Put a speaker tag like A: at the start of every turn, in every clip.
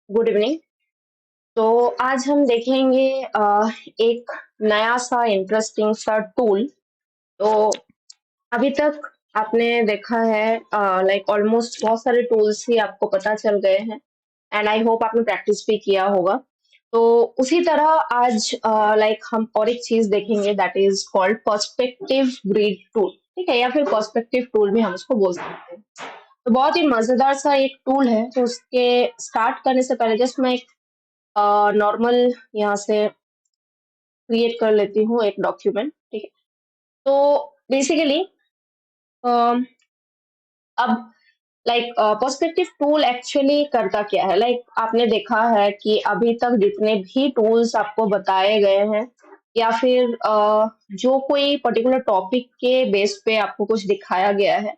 A: Good evening. तो आज हम देखेंगे एक नया सा इंटरेस्टिंग सा टूल। तो अभी तक आपने देखा है लाइक ऑलमोस्ट बहुत सारे टूल्स ही आपको पता चल गए हैं एंड आई होप आपने प्रैक्टिस भी किया होगा। तो उसी तरह आज लाइक हम और एक चीज देखेंगे that is called perspective grid tool. ठीक है, या फिर पर्सपेक्टिव टूल भी हम उसको बोल सकते हैं। तो बहुत ही मजेदार सा एक टूल है। तो उसके स्टार्ट करने से पहले जस्ट मैं एक नॉर्मल यहाँ से क्रिएट कर लेती हूँ एक डॉक्यूमेंट। ठीक है, तो बेसिकली अब लाइक पर्सपेक्टिव टूल एक्चुअली करता क्या है। लाइक आपने देखा है कि अभी तक जितने भी टूल्स आपको बताए गए हैं या फिर जो कोई पर्टिकुलर टॉपिक के बेस पे आपको कुछ दिखाया गया है,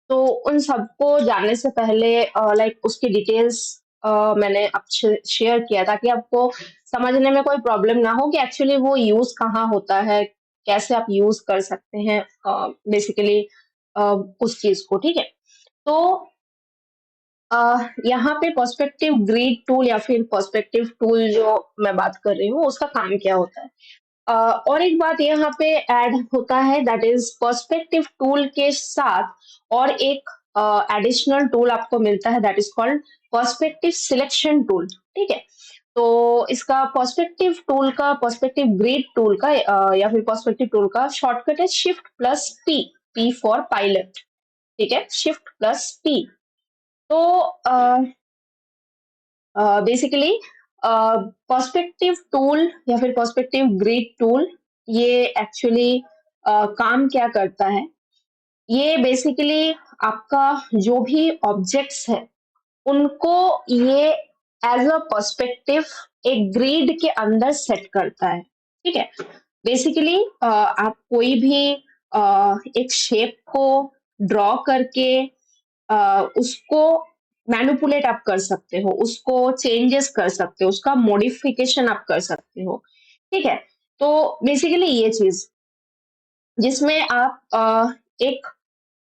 A: तो उन सबको जानने से पहले लाइक उसकी डिटेल्स मैंने आपसे शेयर किया ताकि आपको समझने में कोई प्रॉब्लम ना हो कि एक्चुअली वो यूज कहाँ होता है, कैसे आप यूज कर सकते हैं बेसिकली उस चीज को। ठीक है, तो यहाँ पे पर्सपेक्टिव ग्रिड टूल या फिर पर्सपेक्टिव टूल जो मैं बात कर रही हूँ उसका काम क्या होता है। और एक बात यहाँ पे ऐड होता है दैट इज पर्सपेक्टिव टूल के साथ और एक एडिशनल टूल आपको मिलता है that is called perspective selection tool. ठीक है, तो इसका पर्सपेक्टिव टूल का पर्सपेक्टिव ग्रिड टूल का या फिर पर्सपेक्टिव टूल का शॉर्टकट है shift plus P. P for pilot. ठीक है, शिफ्ट प्लस पी। तो बेसिकली पर्सपेक्टिव टूल या फिर पर्सपेक्टिव ग्रिड टूल ये एक्चुअली काम क्या करता है। ये बेसिकली आपका जो भी ऑब्जेक्ट्स है उनको ये एज अ पर्सपेक्टिव एक ग्रिड के अंदर सेट करता है। ठीक है, बेसिकली आप कोई भी एक शेप को ड्रॉ करके उसको मैनिपुलेट आप कर सकते हो, उसको चेंजेस कर सकते हो, उसका मॉडिफिकेशन आप कर सकते हो। ठीक है, तो बेसिकली ये चीज जिसमें आप एक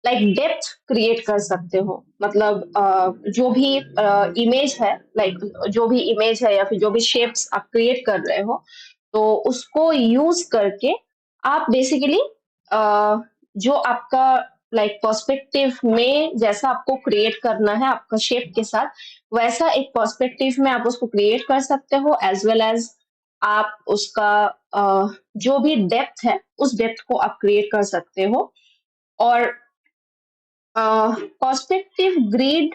A: लाइक डेप्थ क्रिएट कर सकते हो। मतलब जो भी इमेज है, लाइक जो भी इमेज है या फिर जो भी शेप्स आप क्रिएट कर रहे हो, तो उसको यूज करके आप बेसिकली जो आपका लाइक पर्सपेक्टिव में जैसा आपको क्रिएट करना है आपका शेप के साथ, वैसा एक पर्सपेक्टिव में आप उसको क्रिएट कर सकते हो एज वेल एज आप उसका जो भी डेप्थ है उस डेप्थ को आप क्रिएट कर सकते हो। और पर्सपेक्टिव ग्रिड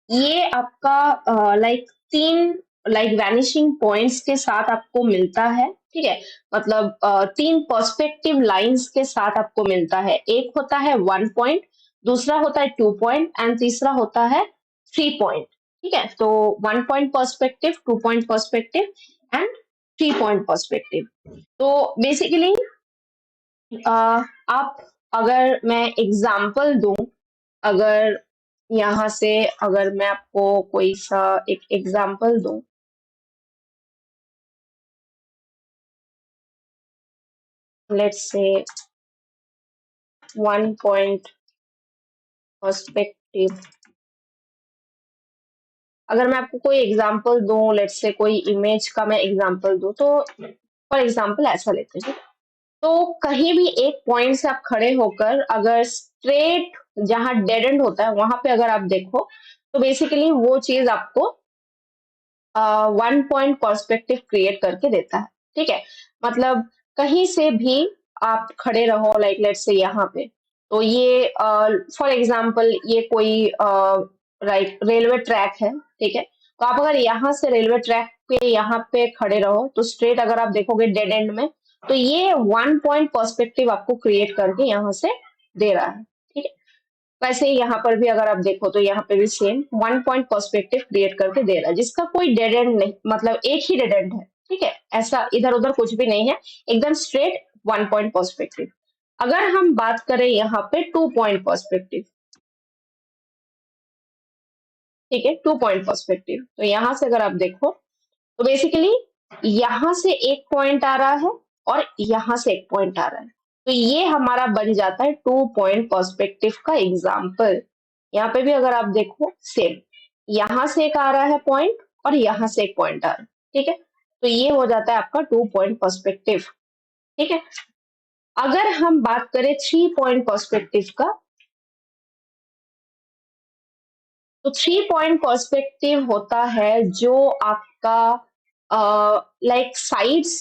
A: ये आपका लाइक तीन लाइक वैनिशिंग पॉइंट्स के साथ आपको मिलता है। ठीक है, मतलब तीन पर्सपेक्टिव लाइंस के साथ आपको मिलता है। एक होता है 1 पॉइंट, दूसरा होता है 2 पॉइंट एंड तीसरा होता है 3 पॉइंट। ठीक है, तो 1 point perspective, 2 point perspective and 3 point perspective. तो बेसिकली आप अगर मैं एग्जांपल दूं, अगर यहाँ से अगर मैं आपको कोई सा एक एग्जांपल दूं, लेट्स से 1 पॉइंट पर्सपेक्टिव। अगर मैं आपको कोई एग्जांपल दूं, लेट्स से कोई इमेज का मैं एग्जांपल दूं, तो फॉर एग्जांपल ऐसा लेते हैं। तो कहीं भी एक पॉइंट से आप खड़े होकर अगर स्ट्रेट जहां डेड एंड होता है वहां पे अगर आप देखो, तो बेसिकली वो चीज आपको 1 पॉइंट पर्सपेक्टिव क्रिएट करके देता है। ठीक है, मतलब कहीं से भी आप खड़े रहो, लाइक लेट्स से यहाँ पे, तो ये फॉर एग्जांपल ये कोई लाइक रेलवे ट्रैक है। ठीक है, तो आप अगर यहाँ से रेलवे ट्रैक पे यहाँ पे खड़े रहो तो स्ट्रेट अगर आप देखोगे डेड एंड में, तो ये 1 पॉइंट पर्सपेक्टिव आपको क्रिएट करके यहाँ से दे रहा है। ठीक है, वैसे ही यहाँ पर भी अगर आप देखो तो यहाँ पे भी सेम 1 पॉइंट पर्सपेक्टिव क्रिएट करके दे रहा है जिसका कोई डेड एंड नहीं, मतलब एक ही डेड एंड है। ठीक है, ऐसा इधर उधर कुछ भी नहीं है, एकदम स्ट्रेट 1 पॉइंट पर्सपेक्टिव। अगर हम बात करें यहाँ पे 2 पॉइंट पर्सपेक्टिव, ठीक है, 2 पॉइंट पर्सपेक्टिव, तो यहाँ से अगर आप देखो तो बेसिकली यहाँ से एक पॉइंट आ रहा है और यहाँ से एक पॉइंट आ रहा है, तो ये हमारा बन जाता है 2 पॉइंट पर्सपेक्टिव का एग्जाम्पल। यहाँ पे भी अगर आप देखो सेम, यहाँ से एक आ रहा है पॉइंट और यहाँ से एक पॉइंट आ रहा है, ठीक है। तो ये हो जाता है आपका 2 पॉइंट पर्सपेक्टिव, ठीक है। अगर हम बात करें 3 पॉइंट पर्सपेक्टिव का, तो 3 पॉइंट पर्सपेक्टिव होता है जो आपका like sides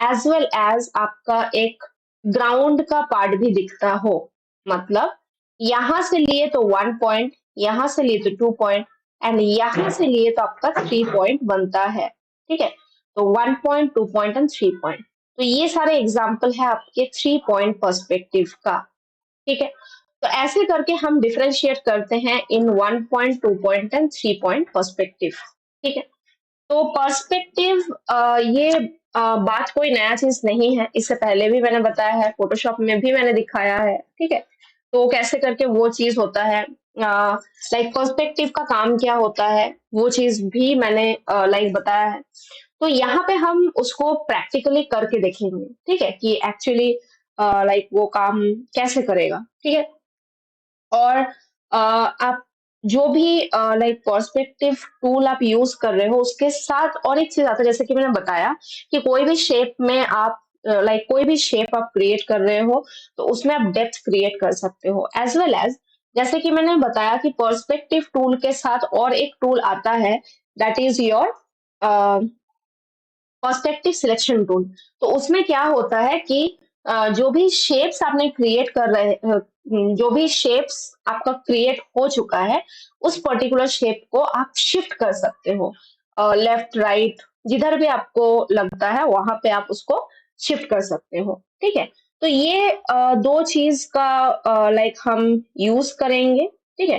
A: as well as आपका एक ग्राउंड का पार्ट भी दिखता हो। मतलब यहां से लिए तो 1 पॉइंट, यहां से लिए तो 2 पॉइंट, एंड यहां से लिए तो आपका 3 पॉइंट बनता है, ठीक है। तो 1 पॉइंट, 2 पॉइंट एंड 3 पॉइंट। तो ये सारे एग्जाम्पल है आपके 3 पॉइंट पर्सपेक्टिव का, ठीक है। तो ऐसे करके हम डिफरेंशिएट करते हैं इन 1 point, 2 point and 3 point perspective, ठीक है। तो पर्सपेक्टिव ये बात कोई नया चीज नहीं है, इससे पहले भी मैंने बताया है, फोटोशॉप में भी मैंने दिखाया है, ठीक है। तो कैसे करके वो चीज होता है, लाइक पर्सपेक्टिव का काम क्या होता है, वो चीज भी मैंने लाइक बताया है। तो यहाँ पे हम उसको प्रैक्टिकली करके देखेंगे, ठीक है, कि एक्चुअली लाइक वो काम कैसे करेगा, ठीक है। और आप जो भी लाइक पर्सपेक्टिव टूल आप यूज कर रहे हो, उसके साथ और एक चीज आता है, जैसे कि मैंने बताया कि कोई भी शेप में आप लाइक कोई भी शेप आप क्रिएट कर रहे हो, तो उसमें आप डेप्थ क्रिएट कर सकते हो, एज वेल एज जैसे कि मैंने बताया कि पर्सपेक्टिव टूल के साथ और एक टूल आता है, that is your perspective selection tool. तो उसमें क्या होता है कि जो भी शेप्स आपने क्रिएट कर रहे जो भी शेप्स आपका क्रिएट हो चुका है, उस पर्टिकुलर शेप को आप शिफ्ट कर सकते हो, लेफ्ट राइट जिधर भी आपको लगता है वहां पे आप उसको शिफ्ट कर सकते हो, ठीक है। तो ये दो चीज का लाइक हम यूज करेंगे, ठीक है।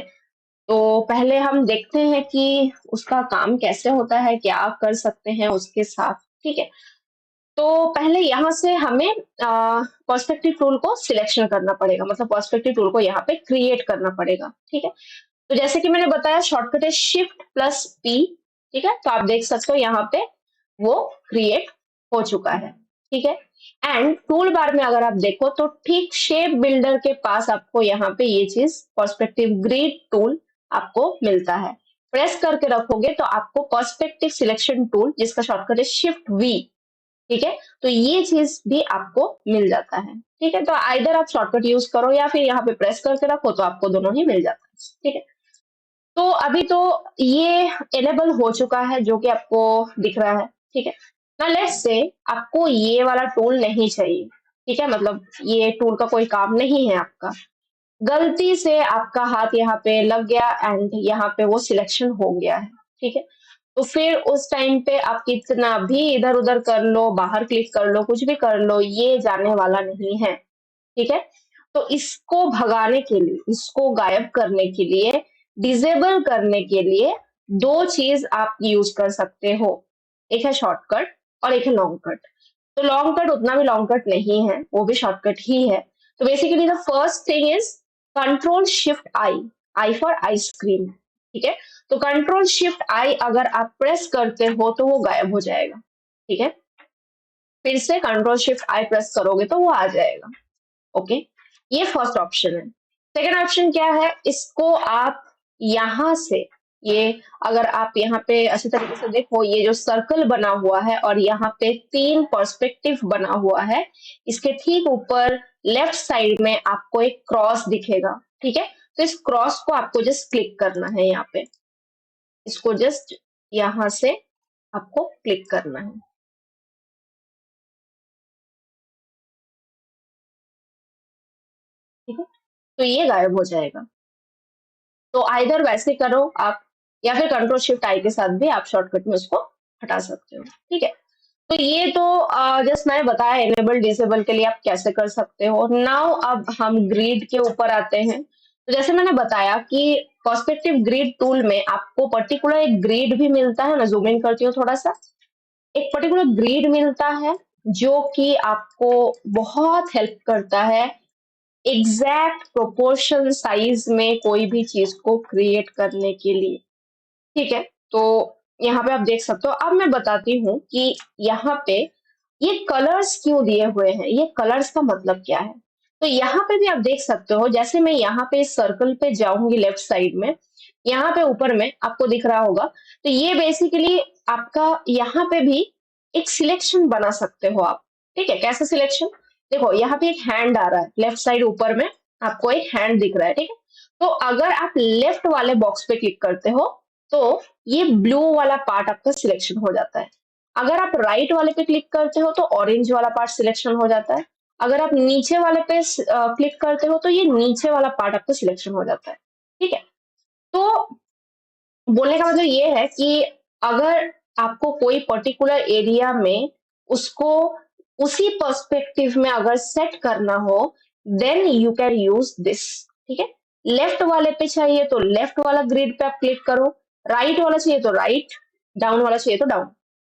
A: तो पहले हम देखते हैं कि उसका काम कैसे होता है, क्या कर सकते हैं उसके साथ, ठीक है। तो पहले यहाँ से हमें पर्सपेक्टिव टूल को सिलेक्शन करना पड़ेगा, मतलब पर्सपेक्टिव टूल को यहाँ पे क्रिएट करना पड़ेगा, ठीक है। तो जैसे कि मैंने बताया, शॉर्टकट है शिफ्ट प्लस पी, ठीक है। तो आप देख सकते हो यहाँ पे वो क्रिएट हो चुका है, ठीक है। एंड टूल बार में अगर आप देखो तो ठीक शेप बिल्डर के पास आपको यहाँ पे ये चीज पर्सपेक्टिव ग्रिड टूल आपको मिलता है। प्रेस करके रखोगे तो आपको पर्सपेक्टिव सिलेक्शन टूल, जिसका शॉर्टकट है शिफ्ट वी, ठीक है। तो ये चीज भी आपको मिल जाता है, ठीक है। तो आइदर आप शॉर्टकट यूज करो या फिर यहाँ पे प्रेस करके रखो, तो आपको दोनों ही मिल जाता है, ठीक है। तो अभी तो ये एनेबल हो चुका है, जो कि आपको दिख रहा है, ठीक है ना। लेट्स से आपको ये वाला टूल नहीं चाहिए, ठीक है, मतलब ये टूल का कोई काम नहीं है आपका, गलती से आपका हाथ यहाँ पे लग गया एंड यहाँ पे वो सिलेक्शन हो गया है, ठीक है। तो फिर उस टाइम पे आप कितना भी इधर उधर कर लो, बाहर क्लिक कर लो, कुछ भी कर लो, ये जाने वाला नहीं है, ठीक है। तो इसको भगाने के लिए, इसको गायब करने के लिए, डिसेबल करने के लिए दो चीज आप यूज कर सकते हो, एक है शॉर्टकट और एक है लॉन्ग कट। तो लॉन्ग कट उतना भी लॉन्ग कट नहीं है, वो भी शॉर्टकट ही है। तो basically the first thing is control shift I, I for ice cream, ठीक है। तो कंट्रोल शिफ्ट आई अगर आप प्रेस करते हो तो वो गायब हो जाएगा, ठीक है। फिर से कंट्रोल शिफ्ट आई प्रेस करोगे तो वो आ जाएगा, ओके। ये फर्स्ट ऑप्शन है। सेकेंड ऑप्शन क्या है, इसको आप यहां से, ये अगर आप यहाँ पे अच्छी तरीके से देखो, ये जो सर्कल बना हुआ है और यहाँ पे 3 पर्सपेक्टिव बना हुआ है, इसके ठीक ऊपर लेफ्ट साइड में आपको एक क्रॉस दिखेगा, ठीक है। तो इस क्रॉस को आपको जस्ट क्लिक करना है, यहाँ पे इसको जस्ट यहाँ से आपको क्लिक करना है, ठीक है। तो ये गायब हो जाएगा। तो आइदर वैसे करो आप, या फिर कंट्रोल शिफ्ट आई के साथ भी आप शॉर्टकट में उसको हटा सकते हो, ठीक है। तो ये तो जस्ट मैंने बताया एनेबल डिसेबल के लिए आप कैसे कर सकते हो। नाउ अब हम ग्रिड के ऊपर आते हैं। तो जैसे मैंने बताया कि पर्सपेक्टिव ग्रिड टूल में आपको पर्टिकुलर एक ग्रिड भी मिलता है, मैं जूम इन करती हूँ थोड़ा सा, एक पर्टिकुलर ग्रिड मिलता है जो कि आपको बहुत हेल्प करता है एग्जैक्ट प्रोपोर्शन साइज में कोई भी चीज को क्रिएट करने के लिए, ठीक है। तो यहाँ पे आप देख सकते हो। अब मैं बताती हूँ कि यहाँ पे ये कलर्स क्यों दिए हुए हैं, ये कलर्स का मतलब क्या है। तो यहाँ पे भी आप देख सकते हो, जैसे मैं यहाँ पे इस सर्कल पे जाऊंगी लेफ्ट साइड में, यहाँ पे ऊपर में आपको दिख रहा होगा, तो ये बेसिकली आपका यहाँ पे भी एक सिलेक्शन बना सकते हो आप। ठीक है, कैसे सिलेक्शन? देखो यहाँ पे एक हैंड आ रहा है, लेफ्ट साइड ऊपर में आपको एक हैंड दिख रहा है। ठीक है, तो अगर आप लेफ्ट वाले बॉक्स पे क्लिक करते हो तो ये ब्लू वाला पार्ट आपका सिलेक्शन हो जाता है। अगर आप राइट वाले पे क्लिक करते हो तो ऑरेंज वाला पार्ट सिलेक्शन हो जाता है। अगर आप नीचे वाले पे क्लिक करते हो तो ये नीचे वाला पार्ट आपका सिलेक्शन हो जाता है। ठीक है, तो बोलने का मतलब ये है कि अगर आपको कोई पर्टिकुलर एरिया में उसको उसी पर्सपेक्टिव में अगर सेट करना हो, then you can use this. ठीक है, लेफ्ट वाले पे चाहिए तो लेफ्ट वाला ग्रिड पे आप क्लिक करो, राइट वाला चाहिए तो राइट, डाउन वाला चाहिए तो डाउन।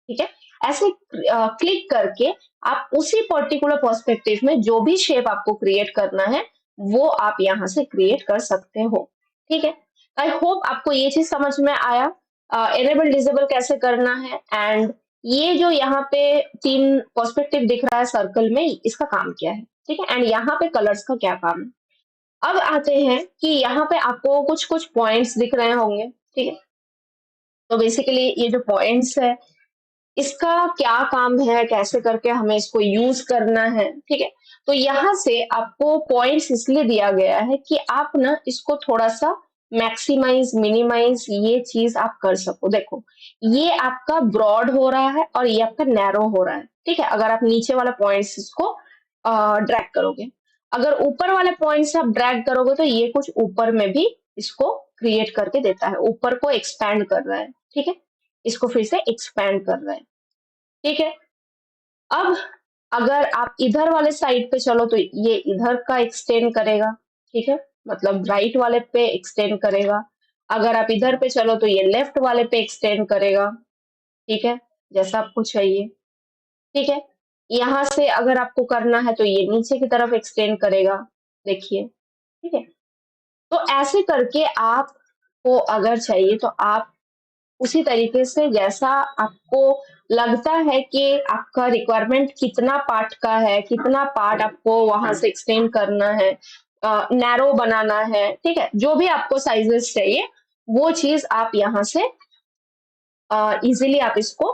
A: ठीक है, ऐसे क्लिक करके आप उसी पर्टिकुलर पर्सपेक्टिव में जो भी शेप आपको क्रिएट करना है वो आप यहाँ से क्रिएट कर सकते हो। ठीक है, आई होप आपको ये चीज समझ में आया, एनेबल डिसेबल कैसे करना है। एंड ये जो यहाँ पे तीन पर्सपेक्टिव दिख रहा है सर्कल में, इसका काम क्या है। ठीक है, एंड यहाँ पे कलर्स का क्या काम है। अब आते हैं कि यहाँ पे आपको कुछ कुछ पॉइंट्स दिख रहे होंगे। ठीक है, तो बेसिकली ये जो पॉइंट्स है इसका क्या काम है, कैसे करके हमें इसको यूज करना है। ठीक है, तो यहाँ से आपको पॉइंट्स इसलिए दिया गया है कि आप ना इसको थोड़ा सा मैक्सिमाइज मिनिमाइज ये चीज आप कर सको। देखो ये आपका ब्रॉड हो रहा है और ये आपका नैरो हो रहा है। ठीक है, अगर आप नीचे वाला पॉइंट्स इसको ड्रैग करोगे, अगर ऊपर वाले पॉइंट्स आप ड्रैग करोगे तो ये कुछ ऊपर में भी इसको क्रिएट करके देता है, ऊपर को एक्सपैंड कर रहा है। ठीक है, इसको फिर से एक्सपैंड कर रहा है। ठीक है, अब अगर आप इधर वाले साइड पे चलो तो ये इधर का एक्सटेंड करेगा। ठीक है, मतलब राइट वाले पे एक्सटेंड करेगा। अगर आप इधर पे चलो तो ये लेफ्ट वाले पे एक्सटेंड करेगा। ठीक है, जैसा आपको चाहिए। ठीक है, यहाँ से अगर आपको करना है तो ये नीचे की तरफ एक्सटेंड करेगा। देखिए, ठीक है, तो ऐसे करके आपको अगर चाहिए तो आप उसी तरीके से जैसा आपको लगता है कि आपका रिक्वायरमेंट कितना पार्ट का है, कितना पार्ट आपको वहां से एक्सटेंड करना है, नैरो बनाना है। ठीक है, जो भी आपको साइजेस चाहिए वो चीज आप यहाँ से इजीली आप इसको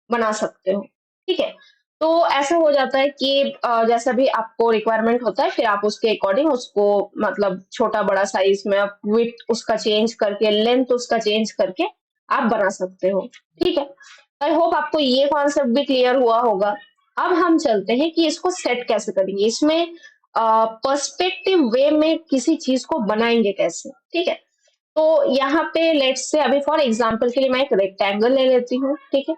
A: बना सकते हो। ठीक है, तो ऐसा हो जाता है कि जैसा भी आपको रिक्वायरमेंट होता है फिर आप उसके अकॉर्डिंग उसको मतलब छोटा बड़ा साइज में आप विड्थ उसका चेंज करके, लेंथ उसका चेंज करके आप बना सकते हो। ठीक है, आई होप आपको ये कॉन्सेप्ट भी क्लियर हुआ होगा। अब हम चलते हैं कि इसको सेट कैसे करेंगे, इसमें पर्सपेक्टिव वे में किसी चीज को बनाएंगे कैसे। ठीक है, तो यहाँ पे लेट्स से अभी फॉर एग्जांपल के लिए मैं एक रेक्टेंगल ले लेती हूँ। ठीक है,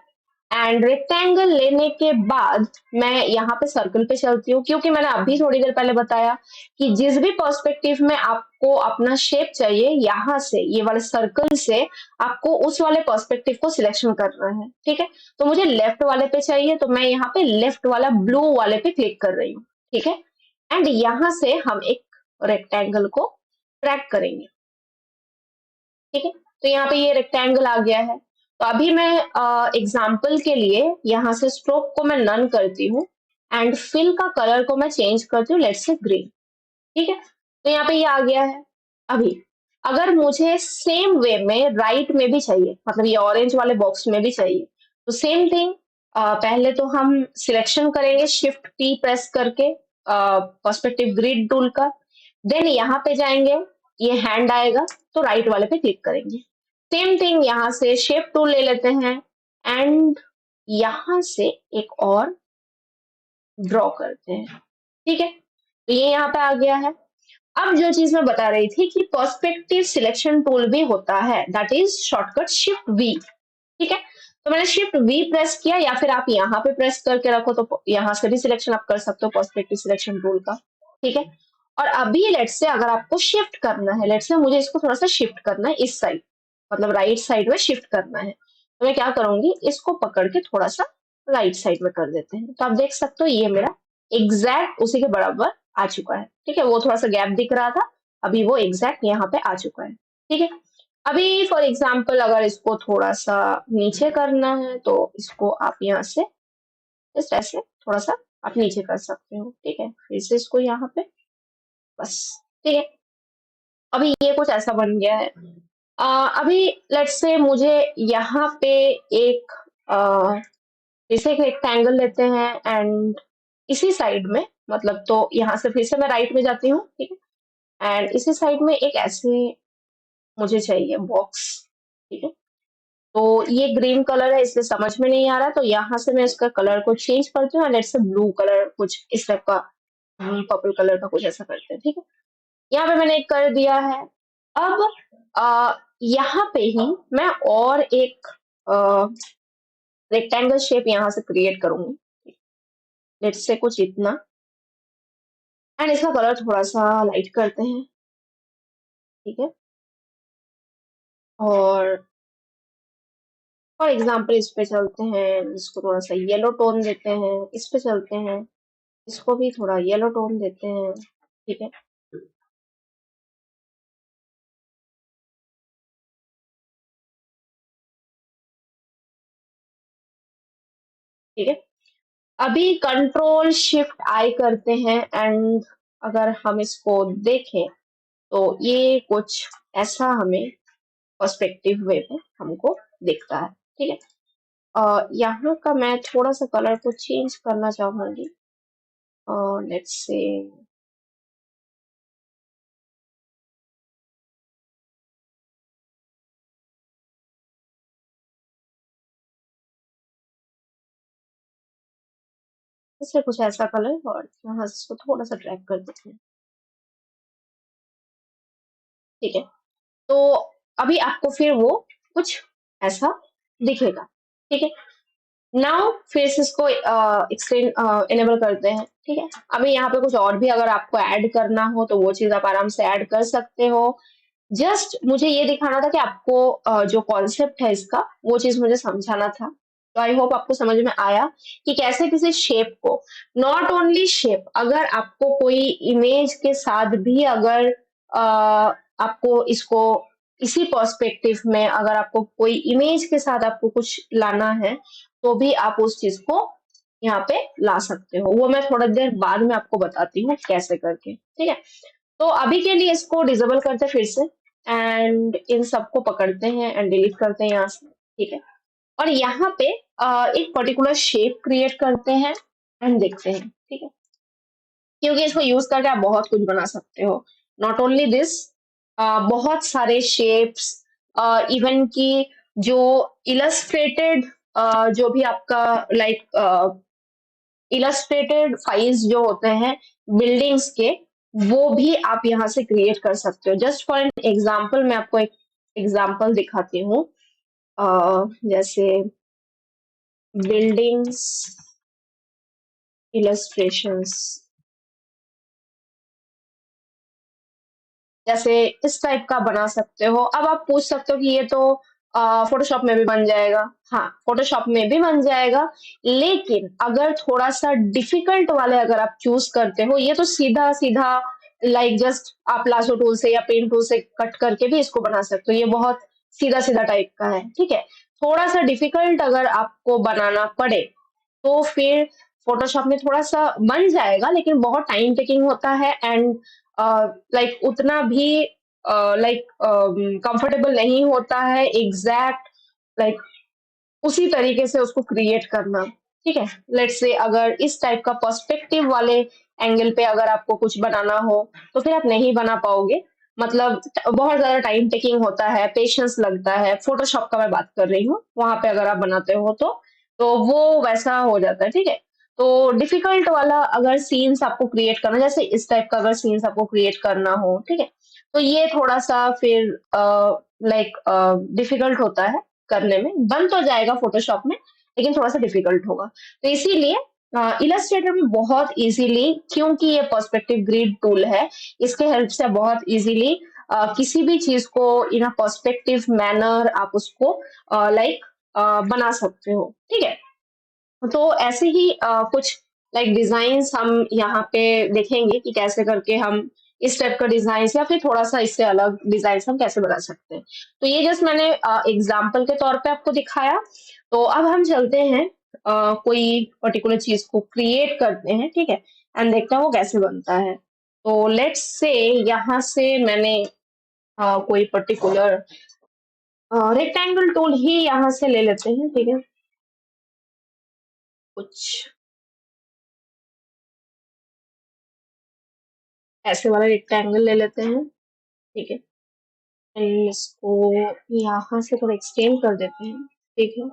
A: एंड रेक्टेंगल लेने के बाद मैं यहाँ पे सर्कल पे चलती हूँ, क्योंकि मैंने अभी थोड़ी देर पहले बताया कि जिस भी पर्सपेक्टिव में आपको अपना शेप चाहिए यहाँ से ये वाले सर्कल से आपको उस वाले पर्सपेक्टिव को सिलेक्शन करना है। ठीक है, तो मुझे लेफ्ट वाले पे चाहिए तो मैं यहाँ पे लेफ्ट वाला ब्लू वाले पे क्लिक कर रही हूँ। ठीक है, एंड यहाँ से हम एक रेक्टेंगल को ट्रैक करेंगे। ठीक है, तो यहाँ पे ये रेक्टेंगल आ गया है। तो अभी मैं एग्जाम्पल के लिए यहाँ से स्ट्रोक को मैं नन करती हूँ एंड फिल का कलर को मैं चेंज करती हूँ, लेट्स से ग्रीन। ठीक है, तो यहाँ पे ये आ गया है। अभी अगर मुझे सेम वे में राइट में भी चाहिए, मतलब ये ऑरेंज वाले बॉक्स में भी चाहिए, तो सेम थिंग, पहले तो हम सिलेक्शन करेंगे शिफ्ट पी प्रेस करके पर्सपेक्टिव ग्रिड टूल का। देन यहाँ पे जाएंगे, ये हैंड आएगा तो राइट वाले पे क्लिक करेंगे। सेम थिंग यहाँ से शेप टूल ले लेते हैं एंड यहाँ से एक और ड्रॉ करते हैं। ठीक है, तो ये यहाँ पे आ गया है। अब जो चीज मैं बता रही थी कि पर्सपेक्टिव सिलेक्शन टूल भी होता है, that is shortcut shift we. ठीक है, तो मैंने शिफ्ट वी प्रेस किया या फिर आप यहाँ पे प्रेस करके रखो तो यहाँ से भी सिलेक्शन आप कर सकते हो पर्सपेक्टिव सिलेक्शन टूल का। ठीक है, और अभी लेट्स से अगर आपको शिफ्ट करना है, लेट्स से मुझे इसको थोड़ा सा शिफ्ट करना है इस साइड, मतलब राइट साइड में शिफ्ट करना है, तो मैं क्या करूंगी, इसको पकड़ के थोड़ा सा राइट साइड में कर देते हैं। तो आप देख सकते हो ये मेरा एग्जैक्ट उसी के बराबर आ चुका है। ठीक है, वो थोड़ा सा गैप दिख रहा था, अभी वो एग्जैक्ट यहाँ पे आ चुका है। ठीक है, अभी फॉर एग्जाम्पल अगर इसको थोड़ा सा नीचे करना है तो इसको आप यहाँ से जस्ट ऐसे थोड़ा सा आप नीचे कर सकते हो। ठीक है, फिर से इसको यहाँ पे बस। ठीक है, अभी ये कुछ ऐसा बन गया है। अभी लेट्स से मुझे यहाँ पे एक इसे एक रेक्टेंगल लेते हैं एंड इसी साइड में, मतलब तो यहाँ से फिर से मैं राइट में जाती हूँ, ठीक है, एंड इसी साइड में एक ऐसे मुझे चाहिए बॉक्स, ठीक है। तो ये ग्रीन कलर है इसलिए समझ में नहीं आ रहा, तो यहाँ से मैं इसका कलर को चेंज करती हूँ, लेट्स से ब्लू कलर कुछ इस टाइप का, पर्पल कलर का कुछ ऐसा करते हैं, ठीक है। यहाँ पे मैंने एक कर दिया है। अब यहाँ पे ही मैं और एक रेक्टेंगल शेप यहाँ से क्रिएट करूंगी, लेट्स से कुछ इतना, एंड इसका कलर थोड़ा सा लाइट करते हैं, ठीक है। और फॉर एग्जाम्पल इस पे चलते हैं, इसको थोड़ा सा येलो टोन देते हैं, इस पे चलते हैं, इसको भी थोड़ा येलो टोन देते हैं, ठीक है। ठीक है, अभी कंट्रोल शिफ्ट आई करते हैं एंड अगर हम इसको देखें तो ये कुछ ऐसा हमें पर्सपेक्टिव वे में हमको दिखता है, ठीक है। यहाँ का मैं थोड़ा सा कलर को चेंज करना चाहूंगी, लेट्स से इससे कुछ ऐसा कलर, और यहाँ से इसको थोड़ा सा ड्रैग कर देते हैं, ठीक है। तो अभी आपको फिर वो कुछ ऐसा दिखेगा, ठीक है। नाउ फिर से इसको एक्सटेंड इनेबल करते हैं, ठीक है। अभी यहाँ पे कुछ और भी अगर आपको ऐड करना हो तो वो चीज आप आराम से ऐड कर सकते हो। जस्ट मुझे ये दिखाना था कि आपको जो कॉन्सेप्ट है इसका वो चीज मुझे समझाना था। तो आई होप आपको समझ में आया कि कैसे किसी शेप को, नॉट ओनली शेप, अगर आपको कोई इमेज के साथ भी अगर आपको इसको इसी पर्सपेक्टिव में अगर आपको कोई इमेज के साथ आपको कुछ लाना है तो भी आप उस चीज को यहाँ पे ला सकते हो। वो मैं थोड़ा देर बाद में आपको बताती हूँ कैसे करके, ठीक है। तो अभी के लिए इसको डिसेबल करते हैं फिर से, एंड इन सबको पकड़ते हैं एंड डिलीट करते हैं यहाँ से, ठीक है। और यहाँ पे एक पर्टिकुलर शेप क्रिएट करते हैं एंड देखते हैं, ठीक है। क्योंकि इसको यूज करके आप बहुत कुछ बना सकते हो, नॉट ओनली दिस, बहुत सारे शेप्स, इवन की जो इलस्ट्रेटेड, जो भी आपका लाइक इलस्ट्रेटेड फाइल्स जो होते हैं बिल्डिंग्स के, वो भी आप यहाँ से क्रिएट कर सकते हो। जस्ट फॉर एन एग्जाम्पल मैं आपको एक एग्जाम्पल दिखाती हूँ, जैसे बिल्डिंग्स इलस्ट्रेशंस, जैसे इस टाइप का बना सकते हो। अब आप पूछ सकते हो कि ये तो फोटोशॉप में भी बन जाएगा। हाँ, फोटोशॉप में भी बन जाएगा, लेकिन अगर थोड़ा सा डिफिकल्ट वाले अगर आप चूज करते हो, ये तो सीधा सीधा लाइक जस्ट आप लासो टूल से या पेंट टूल से कट करके भी इसको बना सकते हो, ये बहुत सीधा सीधा टाइप का है, ठीक है। थोड़ा सा डिफिकल्ट अगर आपको बनाना पड़े तो फिर फोटोशॉप में थोड़ा सा बन जाएगा, लेकिन बहुत टाइम टेकिंग होता है एंड लाइक उतना भी लाइक कंफर्टेबल नहीं होता है एग्जैक्ट लाइक उसी तरीके से उसको क्रिएट करना, ठीक है। लेट्स से अगर इस टाइप का पर्सपेक्टिव वाले एंगल पे अगर आपको कुछ बनाना हो तो फिर आप नहीं बना पाओगे, मतलब बहुत ज्यादा टाइम टेकिंग होता है, पेशेंस लगता है। फोटोशॉप का मैं बात कर रही हूँ, वहां पे अगर आप बनाते हो तो वो वैसा हो जाता है, ठीक है। तो डिफिकल्ट वाला अगर सीन्स आपको क्रिएट करना, जैसे इस टाइप का अगर सीन्स आपको क्रिएट करना हो, ठीक है, तो ये थोड़ा सा फिर लाइक डिफिकल्ट होता है करने में। बन तो जाएगा फोटोशॉप में, लेकिन थोड़ा सा डिफिकल्ट होगा। तो इसीलिए इलस्ट्रेटर में बहुत इजीली, क्योंकि ये पर्सपेक्टिव ग्रिड टूल है, इसके हेल्प से बहुत इजीली किसी भी चीज को इन अ पर्सपेक्टिव मैनर आप उसको लाइक बना सकते हो, ठीक है। तो ऐसे ही कुछ लाइक डिजाइन्स हम यहाँ पे देखेंगे कि कैसे करके हम इस टाइप का डिजाइन या फिर थोड़ा सा इससे अलग डिजाइन हम कैसे बना सकते हैं। तो ये जस्ट मैंने एग्जाम्पल के तौर पे आपको दिखाया। तो अब हम चलते हैं कोई पर्टिकुलर चीज को क्रिएट करते हैं, ठीक है, एंड देखते हैं वो कैसे बनता है। तो लेट्स से यहाँ से मैंने कोई पर्टिकुलर रेक्टेंगल टूल ही यहाँ से ले लेते हैं, ठीक है। कुछ ऐसे वाला रेक्टेंगल ले लेते हैं, ठीक है। इसको यहाँ से थोड़ा एक्सटेंड कर देते हैं, ठीक है।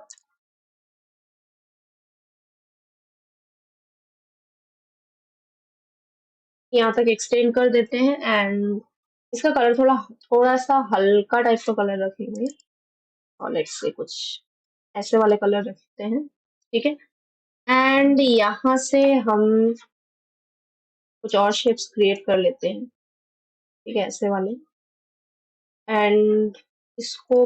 A: यहाँ तक एक्सटेंड कर देते हैं एंड इसका कलर थोड़ा थोड़ा सा हल्का टाइप का कलर रखेंगे, और लेट्स से कुछ ऐसे वाले कलर रखते हैं, ठीक है। एंड यहाँ से हम कुछ और शेप्स क्रिएट कर लेते हैं, ठीक है, ऐसे वाले। एंड इसको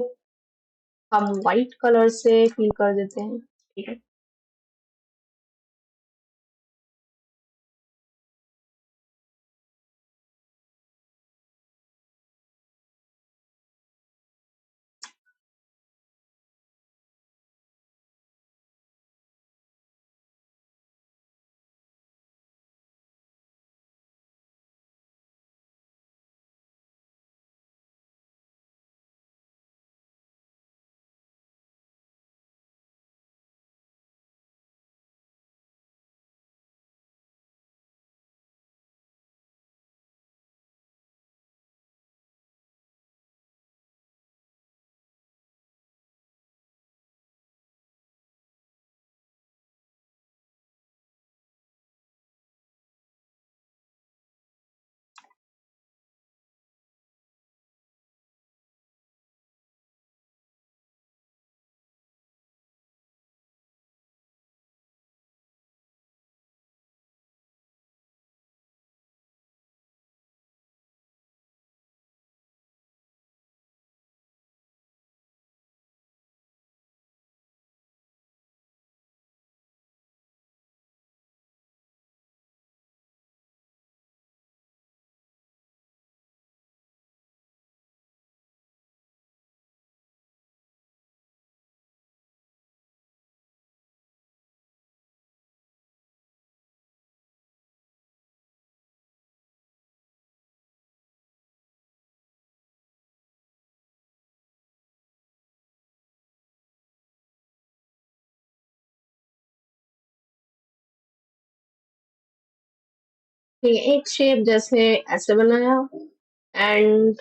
A: हम व्हाइट कलर से फिल कर देते हैं, ठीक है। ठीक है, एक शेप जैसे ऐसे बनाया एंड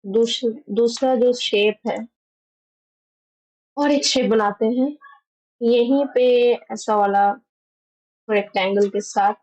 A: दूसरा जो शेप है, और एक शेप बनाते हैं यहीं पे ऐसा वाला रेक्टेंगल के साथ।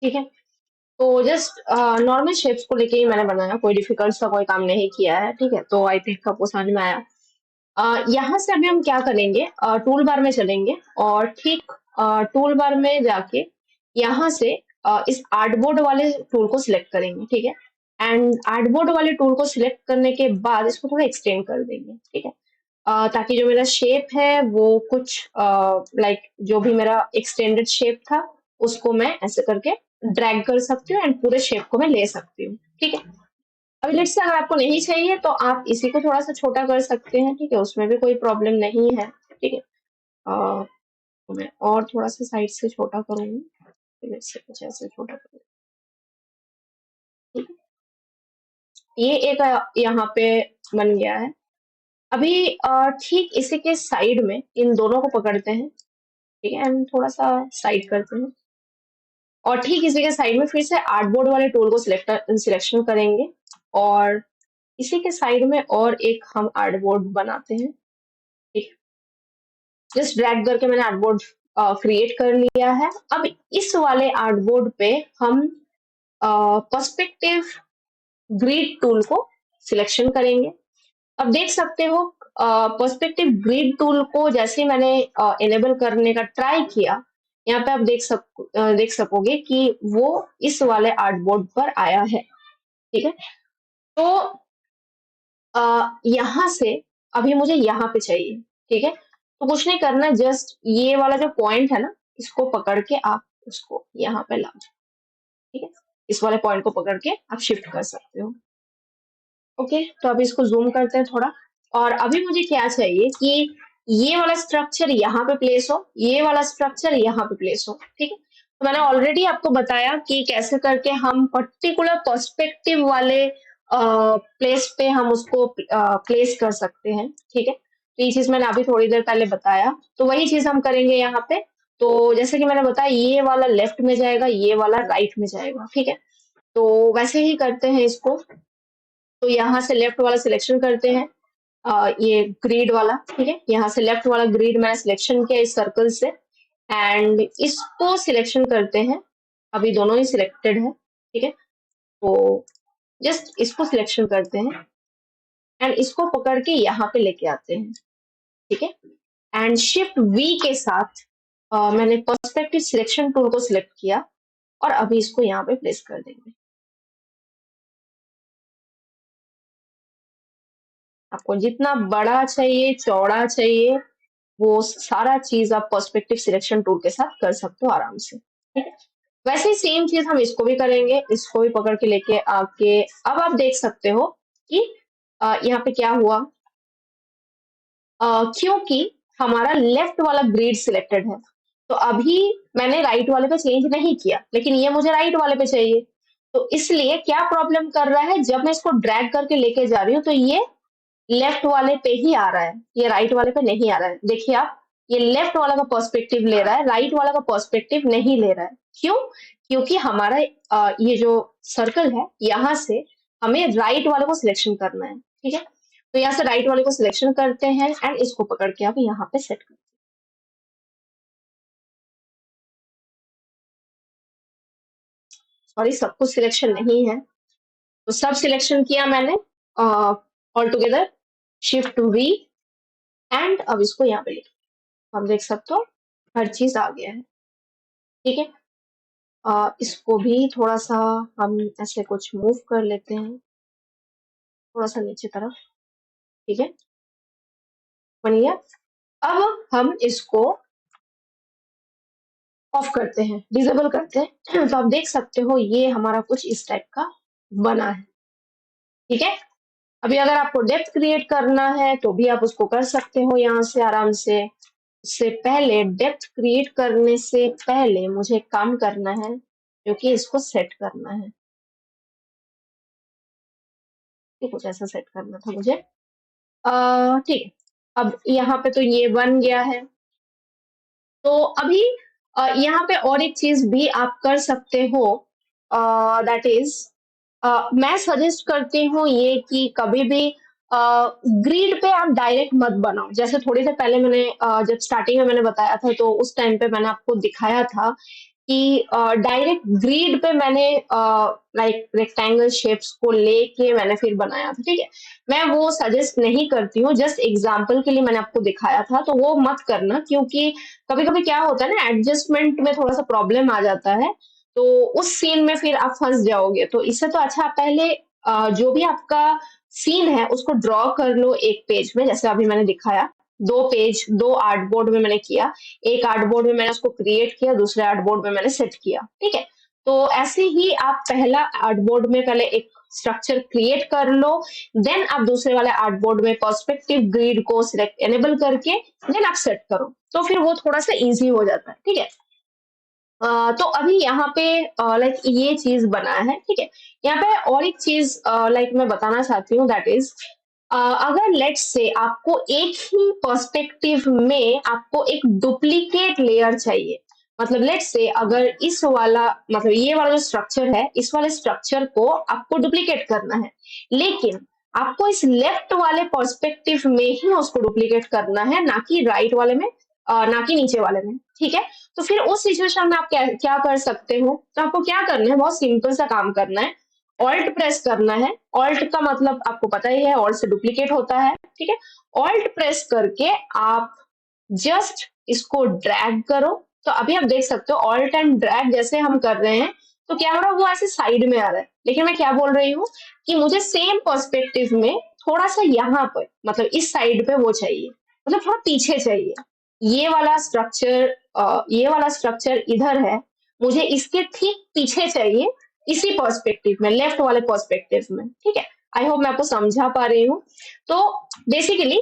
A: ठीक है, तो जस्ट नॉर्मल शेप्स को लेके ही मैंने बनाया, कोई डिफिकल्ट सा कोई काम नहीं किया है, ठीक है। तो आई थिंक आपको समझ में आया। यहाँ से अभी हम क्या करेंगे, टूल बार में चलेंगे और ठीक टूल बार में जाके यहाँ से इस आर्टबोर्ड वाले टूल को सिलेक्ट करेंगे, ठीक है। एंड आर्टबोर्ड वाले टूल को सिलेक्ट करने के बाद इसको थोड़ा एक्सटेंड कर देंगे, ठीक है। ताकि जो मेरा शेप है वो कुछ लाइक जो भी मेरा एक्सटेंडेड शेप था उसको मैं ऐसे करके ड्रैग कर सकती हूँ एंड पूरे शेप को मैं ले सकती हूँ, ठीक है। अभी लेट्स से अगर आपको नहीं चाहिए तो आप इसी को थोड़ा सा छोटा कर सकते हैं, ठीक है, उसमें भी कोई प्रॉब्लम नहीं है, ठीक है। तो मैं और थोड़ा सा साइड से छोटा करूंगी, फिर इससे कुछ ऐसे छोटा करूंगी, ठीक है। ये एक यहाँ पे बन गया है। अभी ठीक इसी के साइड में इन दोनों को पकड़ते हैं, ठीक है, एंड थोड़ा सा साइड करते हैं और ठीक इसी के साइड में फिर से आर्टबोर्ड वाले टूल को सिलेक्शन करेंगे और इसी के साइड में और एक हम आर्टबोर्ड बनाते हैं, ठीक। जस्ट ड्रैग करके मैंने आर्टबोर्ड क्रिएट कर लिया है। अब इस वाले आर्टबोर्ड पे हम पर्सपेक्टिव ग्रिड टूल को सिलेक्शन करेंगे। अब देख सकते हो पर्सपेक्टिव ग्रिड टूल को जैसे ही मैंने इनेबल करने का ट्राई किया, यहाँ पे आप देख सकोगे कि वो इस वाले आर्टबोर्ड पर आया है, ठीक है। तो यहाँ से अभी मुझे यहाँ पे चाहिए, ठीक है। तो कुछ नहीं करना, जस्ट ये वाला जो पॉइंट है ना इसको पकड़ के आप उसको यहाँ पे ला, ठीक है। इस वाले पॉइंट को पकड़ के आप शिफ्ट कर सकते हो। ओके, तो अभी इसको जूम करते हैं थोड़ा। और अभी मुझे क्या चाहिए कि ये वाला स्ट्रक्चर यहाँ पे प्लेस हो, ये वाला स्ट्रक्चर यहाँ पे प्लेस हो, ठीक है। तो मैंने ऑलरेडी आपको बताया कि कैसे करके हम पर्टिकुलर पर्सपेक्टिव वाले प्लेस पे हम उसको प्लेस कर सकते हैं, ठीक है। तो ये चीज मैंने अभी थोड़ी देर पहले बताया, तो वही चीज हम करेंगे यहाँ पे। तो जैसे कि मैंने बताया ये वाला लेफ्ट में जाएगा, ये वाला राइट में जाएगा, ठीक है। तो वैसे ही करते हैं इसको। तो यहाँ से लेफ्ट वाला सिलेक्शन करते हैं, ये ग्रिड वाला, ठीक है। यहाँ से लेफ्ट वाला ग्रिड मैंने सिलेक्शन किया इस सर्कल से एंड इसको सिलेक्शन करते हैं। अभी दोनों ही सिलेक्टेड है, ठीक है। तो जस्ट इसको सिलेक्शन करते हैं एंड इसको पकड़ के यहाँ पे लेके आते हैं, ठीक है। एंड शिफ्ट वी के साथ मैंने पर्सपेक्टिव सिलेक्शन टूल को सिलेक्ट किया और अभी इसको यहाँ पे प्लेस कर देंगे। आपको जितना बड़ा चाहिए, चौड़ा चाहिए, वो सारा चीज आप पर्सपेक्टिव सिलेक्शन टूल के साथ कर सकते हो आराम से, ठीक है। वैसे ही सेम चीज हम इसको भी करेंगे, इसको भी पकड़ के लेके आके अब आप देख सकते हो कि यहाँ पे क्या हुआ, क्योंकि हमारा लेफ्ट वाला ग्रिड सिलेक्टेड है। तो अभी मैंने राइट वाले पे चेंज नहीं किया, लेकिन ये मुझे राइट वाले पे चाहिए। तो इसलिए क्या प्रॉब्लम कर रहा है, जब मैं इसको ड्रैग करके लेके जा रही हूँ तो ये लेफ्ट वाले पे ही आ रहा है, ये राइट वाले पे नहीं आ रहा है। देखिए आप, ये लेफ्ट वाला का पर्सपेक्टिव ले रहा है, राइट वाला का पर्सपेक्टिव नहीं ले रहा है। क्यों? क्योंकि हमारा ये जो सर्कल है यहाँ से हमें राइट वाले को सिलेक्शन करना है, ठीक है। तो यहाँ से राइट वाले को सिलेक्शन करते हैं एंड इसको पकड़ के आप यहाँ पे सेट करते हैं। सॉरी, सब कुछ सिलेक्शन नहीं है, तो सब सिलेक्शन किया मैंने all together, shift we and अब इसको यहाँ पे लिख, आप देख सकते हो हर चीज आ गया है, ठीक है। इसको भी थोड़ा सा हम ऐसे कुछ मूव कर लेते हैं, थोड़ा सा नीचे तरफ, ठीक है, बन गया। अब हम इसको ऑफ करते हैं, डिसेबल करते हैं। तो आप देख सकते हो ये हमारा कुछ इस टाइप का बना है, ठीक है। अभी अगर आपको डेप्थ क्रिएट करना है तो भी आप उसको कर सकते हो यहाँ से आराम से। इससे पहले, डेप्थ क्रिएट करने से पहले मुझे एक काम करना है, क्योंकि इसको सेट करना है, कुछ ऐसा सेट करना था मुझे, ठीक है। अब यहाँ पे तो ये बन गया है। तो अभी यहाँ पे और एक चीज भी आप कर सकते हो, दैट इज मैं सजेस्ट करती हूँ ये कि कभी भी ग्रिड पे आप डायरेक्ट मत बनाओ। जैसे थोड़ी देर पहले मैंने जब स्टार्टिंग में मैंने बताया था तो उस टाइम पे मैंने आपको दिखाया था कि डायरेक्ट ग्रिड पे मैंने लाइक रेक्टेंगल शेप्स को लेके मैंने फिर बनाया था, ठीक है। मैं वो सजेस्ट नहीं करती हूँ, जस्ट एग्जाम्पल के लिए मैंने आपको दिखाया था, तो वो मत करना, क्योंकि कभी कभी क्या होता है ना, एडजस्टमेंट में थोड़ा सा प्रॉब्लम आ जाता है, तो उस सीन में फिर आप फंस जाओगे। तो इससे तो अच्छा आप पहले जो भी आपका सीन है उसको ड्रॉ कर लो एक पेज में, जैसे अभी मैंने दिखाया। दो आर्टबोर्ड में मैंने किया, एक आर्टबोर्ड में मैंने उसको क्रिएट किया, दूसरे आर्टबोर्ड में मैंने सेट किया, ठीक है। तो ऐसे ही आप पहला आर्टबोर्ड में पहले एक स्ट्रक्चर क्रिएट कर लो, देन आप दूसरे वाले आर्टबोर्ड में पर्सपेक्टिव ग्रिड को सिलेक्ट एनेबल करके देन आप सेट करो, तो फिर वो थोड़ा सा इजी हो जाता है, ठीक है। तो अभी यहाँ पे लाइक ये चीज बना है, ठीक है। यहाँ पे और एक चीज लाइक मैं बताना चाहती हूँ, दैट इज अगर लेट्स से आपको एक ही पर्सपेक्टिव में आपको एक डुप्लीकेट लेयर चाहिए, मतलब लेट्स से अगर इस वाला मतलब ये वाला जो स्ट्रक्चर है, इस वाले स्ट्रक्चर को आपको डुप्लीकेट करना है, लेकिन आपको इस लेफ्ट वाले पर्सपेक्टिव में ही उसको डुप्लीकेट करना है, ना कि राइट वाले में, ना कि नीचे वाले में, ठीक है। तो फिर उस सिचुएशन में आप क्या क्या कर सकते हो, तो आपको क्या करना है, बहुत सिंपल सा काम करना है। ऑल्ट प्रेस करना है, ऑल्ट का मतलब आपको पता ही है, ऑल्ट से डुप्लीकेट होता है, ठीक है। ऑल्ट प्रेस करके आप जस्ट इसको ड्रैग करो, तो अभी आप देख सकते हो ऑल्ट एंड ड्रैग जैसे हम कर रहे हैं तो क्या हो रहा है, वो ऐसे साइड में आ रहा है, लेकिन मैं क्या बोल रही हूँ कि मुझे सेम पर्सपेक्टिव में थोड़ा सा यहाँ पर मतलब इस साइड पे वो चाहिए, मतलब थोड़ा पीछे चाहिए। ये वाला स्ट्रक्चर इधर है, मुझे इसके ठीक पीछे चाहिए, इसी पर्सपेक्टिव में, लेफ्ट वाले पर्सपेक्टिव में, ठीक है। आई होप मैं आपको समझा पा रही हूँ। तो बेसिकली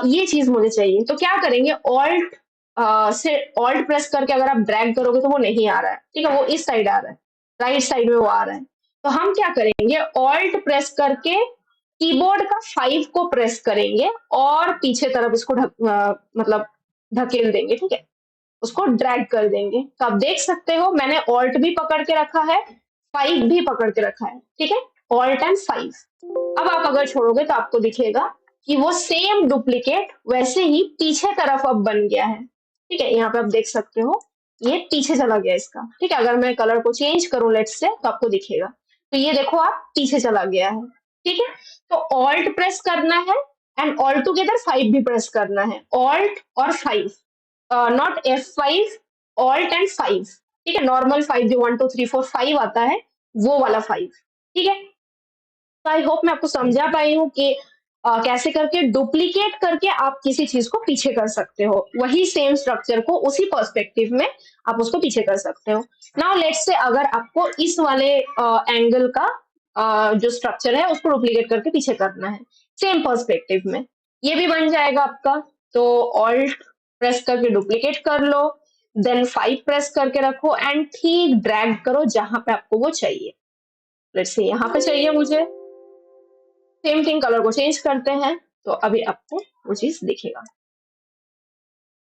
A: ये चीज मुझे चाहिए, तो क्या करेंगे, ऑल्ट से ऑल्ट प्रेस करके अगर आप ड्रैग करोगे तो वो नहीं आ रहा है, ठीक है, वो इस साइड आ रहा है, राइट साइड में वो आ रहा है। तो हम क्या करेंगे, ऑल्ट प्रेस करके कीबोर्ड का 5 को प्रेस करेंगे और पीछे तरफ इसको मतलब धकेल देंगे, ठीक है, उसको ड्रैग कर देंगे। तो आप देख सकते हो मैंने ऑल्ट भी पकड़ के रखा है, 5 भी पकड़ के रखा है, ठीक है, ऑल्ट एंड 5। अब आप अगर छोड़ोगे तो आपको दिखेगा कि वो सेम डुप्लीकेट वैसे ही पीछे तरफ अब बन गया है, ठीक है। यहाँ पे आप देख सकते हो ये पीछे चला गया इसका, ठीक है। अगर मैं कलर को चेंज करूं लेट्स से तो आपको दिखेगा, तो ये देखो आप पीछे चला गया है, ठीक है। तो ऑल्ट प्रेस करना है एंड ऑल टुगेदर 5 भी प्रेस करना है, ऑल्ट और 5, नॉट F5, ऑल्ट एंड 5, ठीक है। नॉर्मल 5 जो 1 2 3 4 5 आता है, वो वाला 5, ठीक है। तो आई होप मैं आपको समझा पाई हूँ कि कैसे करके डुप्लीकेट करके आप किसी चीज को पीछे कर सकते हो, वही सेम स्ट्रक्चर को उसी पर्सपेक्टिव में आप उसको पीछे कर सकते हो। नाउ लेट्स से अगर आपको इस वाले एंगल का जो स्ट्रक्चर है उसको डुप्लीकेट करके पीछे करना है सेम पर्सपेक्टिव में, ये भी बन जाएगा आपका। तो ऑल्ट प्रेस करके डुप्लीकेट कर लो, देन 5 प्रेस करके रखो एंड ठीक ड्रैग करो जहां पे आपको वो चाहिए। लेट्स से यहाँ पे चाहिए मुझे, सेम थिंग, कलर को चेंज करते हैं तो अभी आपको वो चीज दिखेगा,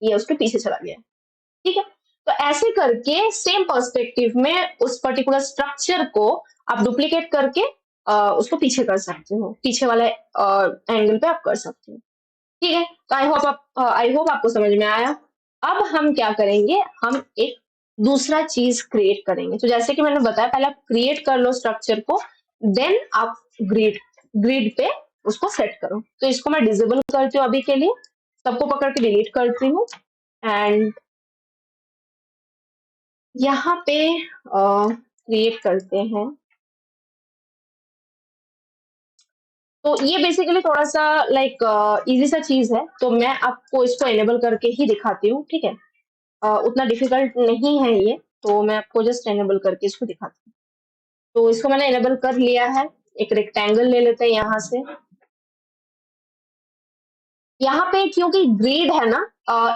A: ये उसके पीछे चला गया, ठीक है। तो ऐसे करके सेम पर्सपेक्टिव में उस पर्टिकुलर स्ट्रक्चर को आप डुप्लीकेट करके उसको पीछे कर सकते हो, पीछे वाले एंगल पे आप कर सकते हो, ठीक है। तो आई होप आपको समझ में आया। अब हम क्या करेंगे, हम एक दूसरा चीज क्रिएट करेंगे। तो जैसे कि मैंने बताया, पहले आप क्रिएट कर लो स्ट्रक्चर को, देन आप ग्रिड ग्रिड पे उसको सेट करो। तो इसको मैं डिसेबल करती हूँ अभी के लिए, सबको पकड़ के डिलीट करती हूँ एंड यहाँ पे क्रिएट करते हैं। तो ये बेसिकली थोड़ा सा लाइक इजी सा चीज है, तो मैं आपको इसको एनेबल करके ही दिखाती हूँ, ठीक है। उतना डिफिकल्ट नहीं है ये, तो मैं आपको जस्ट एनेबल करके इसको दिखाती हूँ। तो इसको मैंने एनेबल कर लिया है, एक रेक्टेंगल ले लेते हैं यहाँ से। यहाँ पे क्योंकि ग्रिड है ना,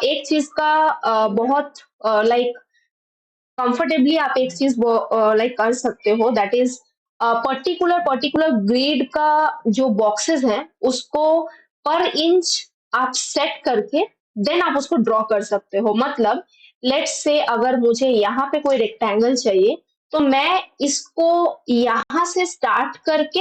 A: एक चीज का बहुत लाइक कंफर्टेबली आप एक चीज लाइक कर सकते हो, दैट इज पर्टिकुलर ग्रिड का जो बॉक्सेस हैं उसको पर इंच आप सेट करके देन आप उसको ड्रॉ कर सकते हो। मतलब लेट्स से अगर मुझे यहाँ पे कोई रेक्टेंगल चाहिए तो मैं इसको यहाँ से स्टार्ट करके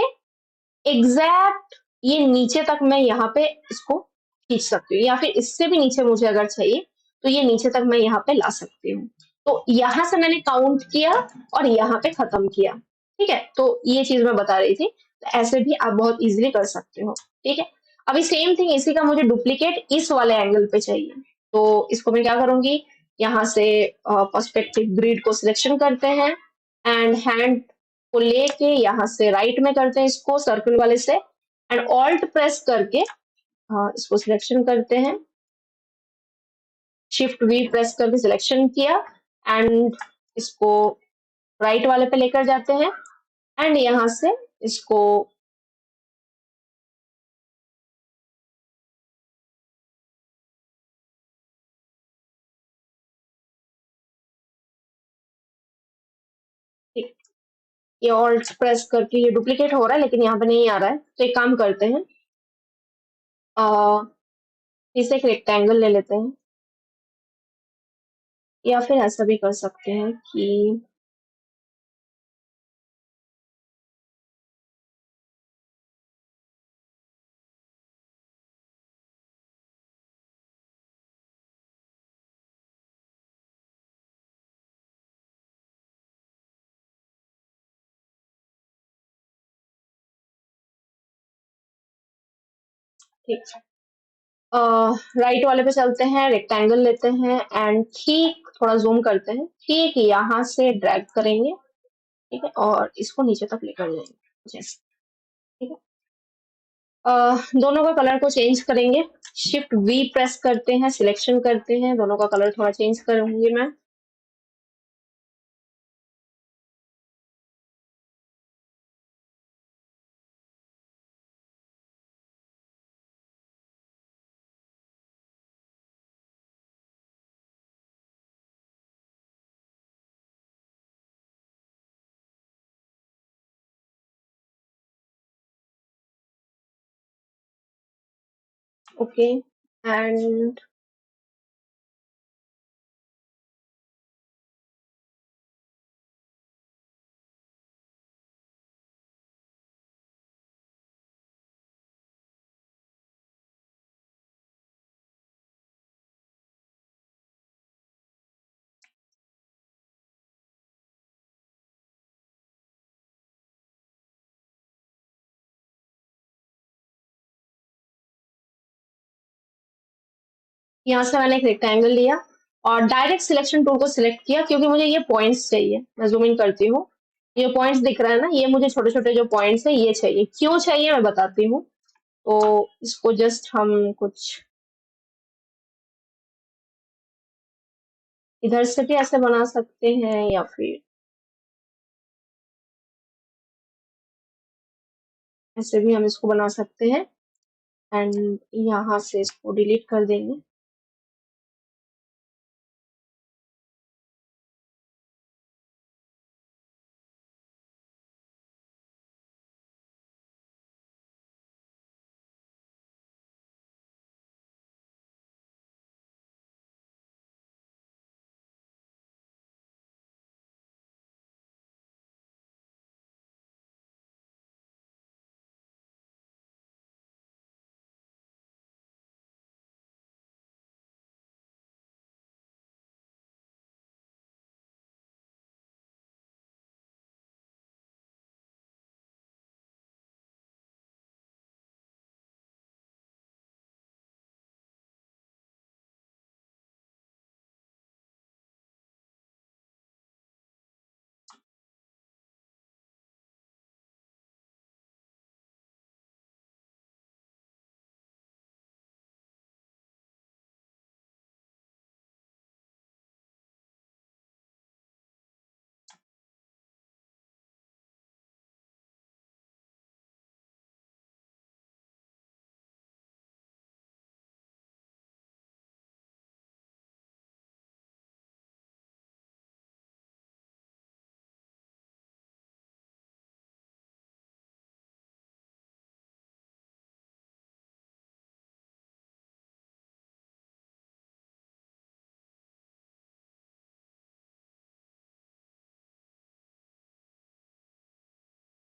A: एग्जैक्ट ये नीचे तक मैं यहाँ पे इसको खींच सकती हूँ, या फिर इससे भी नीचे मुझे अगर चाहिए तो ये नीचे तक मैं यहाँ पे ला सकती हूँ। तो यहाँ से मैंने काउंट किया और यहाँ पे खत्म किया, ठीक है। तो ये चीज मैं बता रही थी, तो ऐसे भी आप बहुत इजीली कर सकते हो, ठीक है। अभी सेम थिंग इसी का मुझे डुप्लीकेट इस वाले एंगल पे चाहिए, तो इसको मैं क्या करूंगी, यहाँ से पर्सपेक्टिव ग्रिड को सिलेक्शन करते हैं एंड हैंड को लेके यहाँ से राइट में करते हैं इसको सर्कल वाले से, एंड ऑल्ट प्रेस करके इसको सिलेक्शन करते हैं, शिफ्ट वी प्रेस करके सिलेक्शन किया, एंड इसको राइट वाले पे लेकर जाते हैं, एंड यहाँ से इसको ये ऑल्ट प्रेस करके ये डुप्लीकेट हो रहा है लेकिन यहाँ पे नहीं आ रहा है, तो एक काम करते हैं, इसे एक रेक्टेंगल ले लेते हैं, या फिर ऐसा भी कर सकते हैं कि ठीक है, राइट वाले पे चलते हैं, रेक्टेंगल लेते हैं, एंड ठीक थोड़ा जूम करते हैं, ठीक यहाँ से ड्रैग करेंगे, ठीक है, और इसको नीचे तक लेकर जाएंगे जैसे, ठीक है। दोनों का कलर को चेंज करेंगे, शिफ्ट वी प्रेस करते हैं, सिलेक्शन करते हैं, दोनों का कलर थोड़ा चेंज करूंगी मैं, ओके, एंड यहाँ से मैंने एक रेक्टेंगल लिया और डायरेक्ट सिलेक्शन टूल को सिलेक्ट किया, क्योंकि मुझे ये पॉइंट्स चाहिए, मैं जूम इन करती हूँ, ये पॉइंट्स दिख रहा है ना, ये मुझे छोटे छोटे जो पॉइंट्स है ये चाहिए, क्यों चाहिए मैं बताती हूँ। तो इसको जस्ट हम कुछ इधर से भी ऐसे बना सकते हैं, या फिर ऐसे भी हम इसको बना सकते हैं, एंड यहाँ से इसको डिलीट कर देंगे।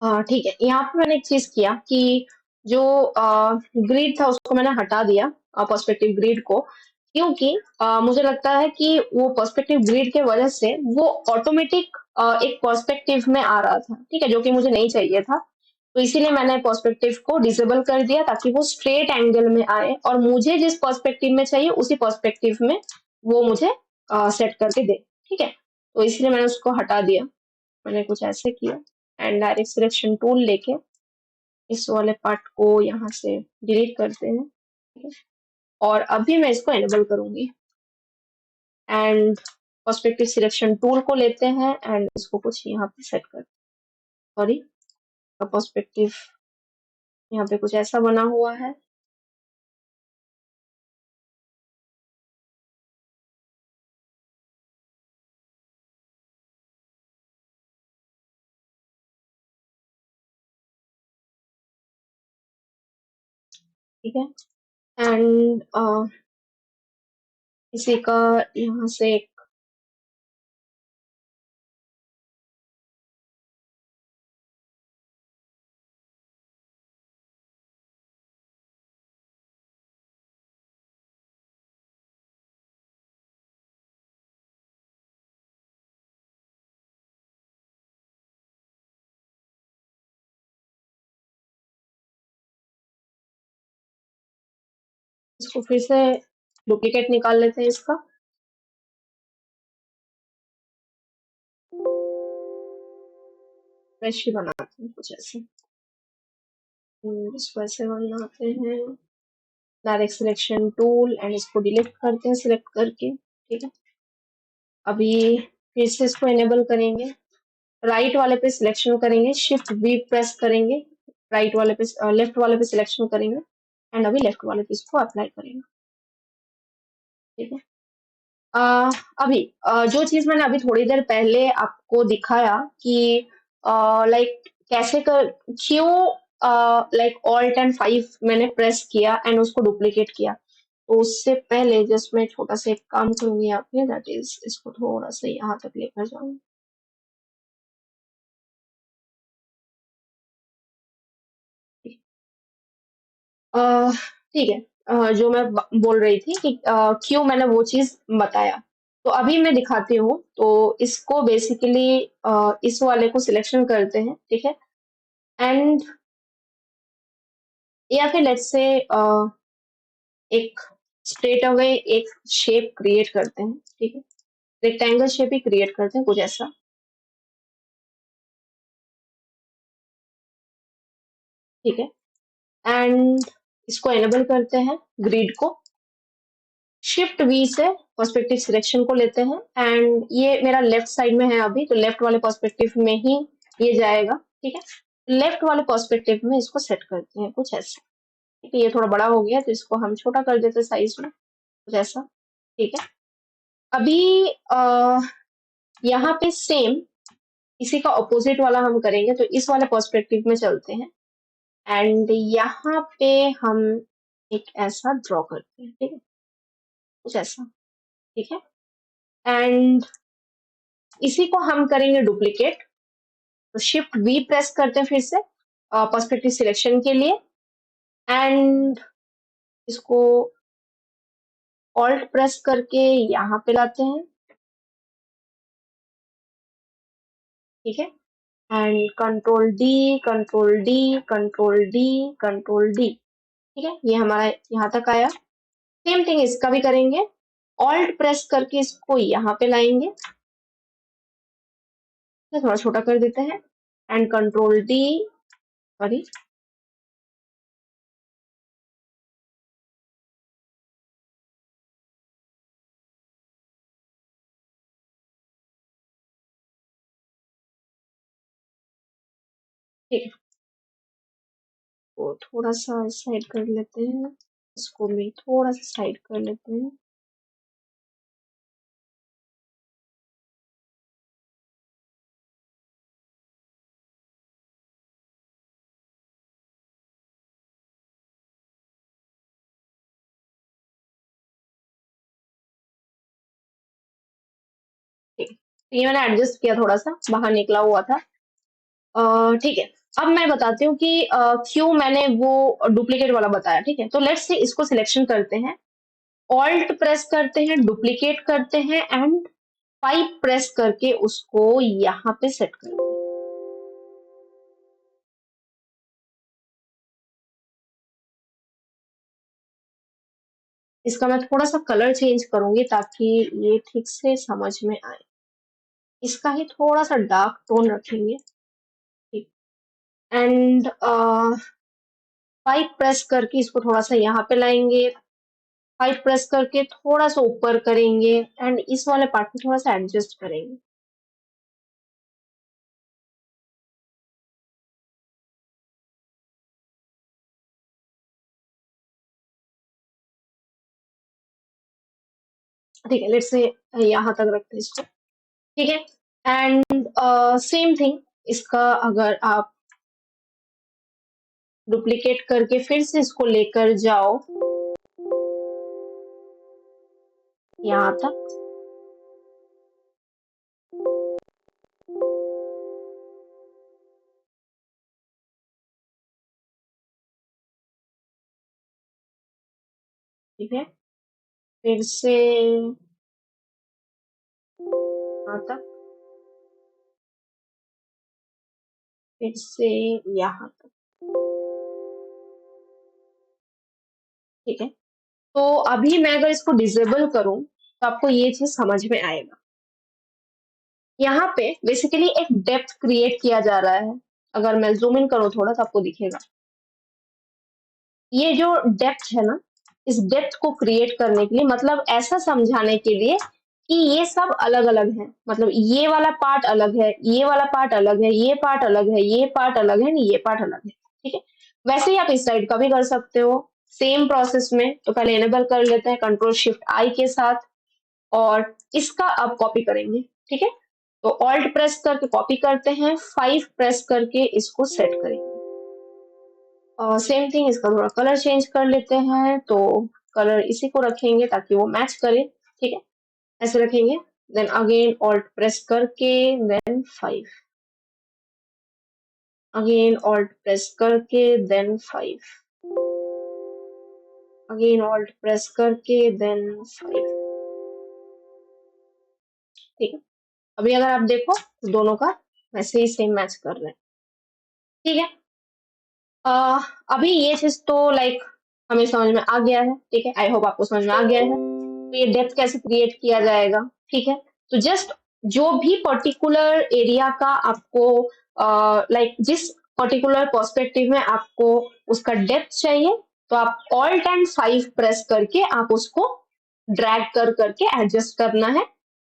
A: हाँ ठीक है, यहाँ पे मैंने एक चीज किया कि जो ग्रिड था उसको मैंने हटा दिया, पर्सपेक्टिव ग्रिड को, क्योंकि मुझे लगता है कि वो पर्सपेक्टिव ग्रिड के वजह से वो ऑटोमेटिक एक पर्सपेक्टिव में आ रहा था, ठीक है, जो कि मुझे नहीं चाहिए था। तो इसीलिए मैंने पर्सपेक्टिव को डिसेबल कर दिया ताकि वो स्ट्रेट एंगल में आए और मुझे जिस पर्सपेक्टिव में चाहिए उसी पर्सपेक्टिव में वो मुझे सेट करके दे, ठीक है। तो इसलिए मैंने उसको हटा दिया, मैंने कुछ ऐसे किया। एंड डायरेक्ट सिलेक्शन टूल लेके इस वाले पार्ट को यहाँ से डिलीट करते हैं, ठीक है। और अभी मैं इसको एनेबल करूंगी एंड पर्सपेक्टिव सिलेक्शन टूल को लेते हैं एंड इसको कुछ यहाँ पे सेट कर, सॉरी, पर्सपेक्टिव यहाँ पे कुछ ऐसा बना हुआ है, ठीक है। एंड इसी का यहाँ से इसको फिर से डुप्लीकेट निकाल लेते हैं इसका, फ्रेश ही बनाते हैं कुछ ऐसे। इसको ऐसे बनाते हैं, डायरेक्ट सिलेक्शन टूल एंड इसको डिलीट करते हैं सिलेक्ट करके, ठीक है। अभी फिर से इसको एनेबल करेंगे, राइट वाले पे सिलेक्शन करेंगे, शिफ्ट वी प्रेस करेंगे, राइट वाले पे लेफ्ट वाले पे सिलेक्शन करेंगे एंड अभी लेफ्ट वाले पे इसको अप्लाई करेंगे, ठीक है। अ, अभी जो चीज मैंने अभी थोड़ी देर पहले आपको दिखाया कि लाइक कैसे कर, क्यों लाइक ऑल्ट एंड 5 मैंने प्रेस किया एंड उसको डुप्लीकेट किया, तो उससे पहले जस्ट मैं छोटा सा एक काम करूंगी यहाँ पे, दैट इज इसको थोड़ा सा यहाँ तक लेकर जाऊंगी, ठीक है। जो मैं बोल रही थी कि क्यों मैंने वो चीज बताया, तो अभी मैं दिखाती हूँ। तो इसको बेसिकली इस वाले को सिलेक्शन करते हैं, ठीक है। एंड या फिर लेट्स से एक स्ट्रेट अवे एक शेप क्रिएट करते हैं, ठीक है। रेक्टेंगल शेप ही क्रिएट करते हैं कुछ ऐसा, ठीक है। एंड इसको एनेबल करते हैं ग्रिड को, शिफ्ट वी से पर्सपेक्टिव सिलेक्शन को लेते हैं एंड ये मेरा लेफ्ट साइड में है अभी, तो लेफ्ट वाले पर्सपेक्टिव में ही ये जाएगा, ठीक है। लेफ्ट वाले पर्सपेक्टिव में इसको सेट करते हैं कुछ ऐसा, ठीक है। ये थोड़ा बड़ा हो गया तो इसको हम छोटा कर देते हैं साइज में, कुछ ऐसा, ठीक है। अभी यहाँ पे सेम इसी का ऑपोजिट वाला हम करेंगे, तो इस वाले पर्सपेक्टिव में चलते हैं एंड यहाँ पे हम एक ऐसा ड्रॉ करते हैं, ठीक है, कुछ ऐसा, ठीक है। एंड इसी को हम करेंगे डुप्लीकेट, तो शिफ्ट वी प्रेस करते हैं फिर से पर्सपेक्टिव सिलेक्शन के लिए एंड इसको ऑल्ट प्रेस करके यहाँ पे लाते हैं, ठीक है। And control D, control D, control D, control D, ठीक है। ये हमारा यहाँ तक आया। सेम थिंग इसका भी करेंगे, ऑल्ट प्रेस करके इसको यहाँ पे लाएंगे, थोड़ा छोटा कर देते हैं एंड कंट्रोल डी, सॉरी, ठीक है। तो थोड़ा सा साइड कर लेते हैं, इसको भी थोड़ा सा साइड कर लेते हैं, ठीक है। तो ये मैंने एडजस्ट किया, थोड़ा सा बाहर निकला हुआ था, ठीक है। अब मैं बताती हूँ कि क्यों मैंने वो डुप्लीकेट वाला बताया, ठीक है। तो लेट्स से इसको सिलेक्शन करते हैं, ऑल्ट प्रेस करते हैं, डुप्लीकेट करते हैं एंड 5 प्रेस करके उसको यहाँ पे सेट करते हैं। इसका मैं थोड़ा सा कलर चेंज करूंगी ताकि ये ठीक से समझ में आए, इसका ही थोड़ा सा डार्क टोन रखेंगे, एंड 5 प्रेस करके इसको थोड़ा सा यहाँ पे लाएंगे, 5 प्रेस करके थोड़ा सा ऊपर करेंगे एंड इस वाले पार्ट को थोड़ा सा एडजस्ट करेंगे। ठीक है, लेट्स से यहाँ तक रखते हैं इसको। ठीक है, एंड सेम थिंग इसका अगर आप डुप्लीकेट करके फिर से इसको लेकर जाओ यहाँ तक। ठीक है, फिर से यहाँ तक, फिर से यहाँ तक। ठीक है, तो अभी मैं अगर इसको डिसेबल करूं तो आपको ये चीज समझ में आएगा। यहाँ पे बेसिकली एक डेप्थ क्रिएट किया जा रहा है। अगर मैं जूम इन करूं थोड़ा तो आपको दिखेगा, ये जो डेप्थ है ना, इस डेप्थ को क्रिएट करने के लिए, मतलब ऐसा समझाने के लिए कि ये सब अलग अलग है, मतलब ये वाला पार्ट अलग है, ये वाला पार्ट अलग है, ये पार्ट अलग है, ये पार्ट अलग है, ये पार्ट अलग है। ठीक है, वैसे ही आप इस साइड का भी कर सकते हो सेम प्रोसेस में। तो पहले इनेबल कर लेते हैं कंट्रोल शिफ्ट आई के साथ, और इसका अब कॉपी करेंगे। ठीक है, तो ऑल्ट प्रेस करके कॉपी करते हैं, 5 प्रेस करके इसको सेट करेंगे। और सेम थिंग इसका थोड़ा कलर चेंज कर लेते हैं, तो कलर इसी को रखेंगे ताकि वो मैच करे। ठीक है, ऐसे रखेंगे। देन अगेन ऑल्ट प्रेस करके देन 5, अगेन ऑल्ट प्रेस करके देन 5, अगेन ऑल्ट प्रेस करके देन 5। ठीक है, अभी अगर आप देखो तो दोनों का वैसे ही सेम मैच कर रहे हैं। ठीक है, अ, अभी ये चीज तो लाइक हमें समझ में आ गया है। ठीक है, आई होप आपको समझ में आ गया है। तो ये डेप्थ कैसे क्रिएट किया जाएगा। ठीक है, तो जस्ट जो भी पर्टिकुलर एरिया का आपको लाइक जिस पर्टिकुलर पर्सपेक्टिव में आपको उसका डेप्थ चाहिए, तो आप ऑल्ट एंड 5 प्रेस करके आप उसको ड्रैग कर करके एडजस्ट करना है,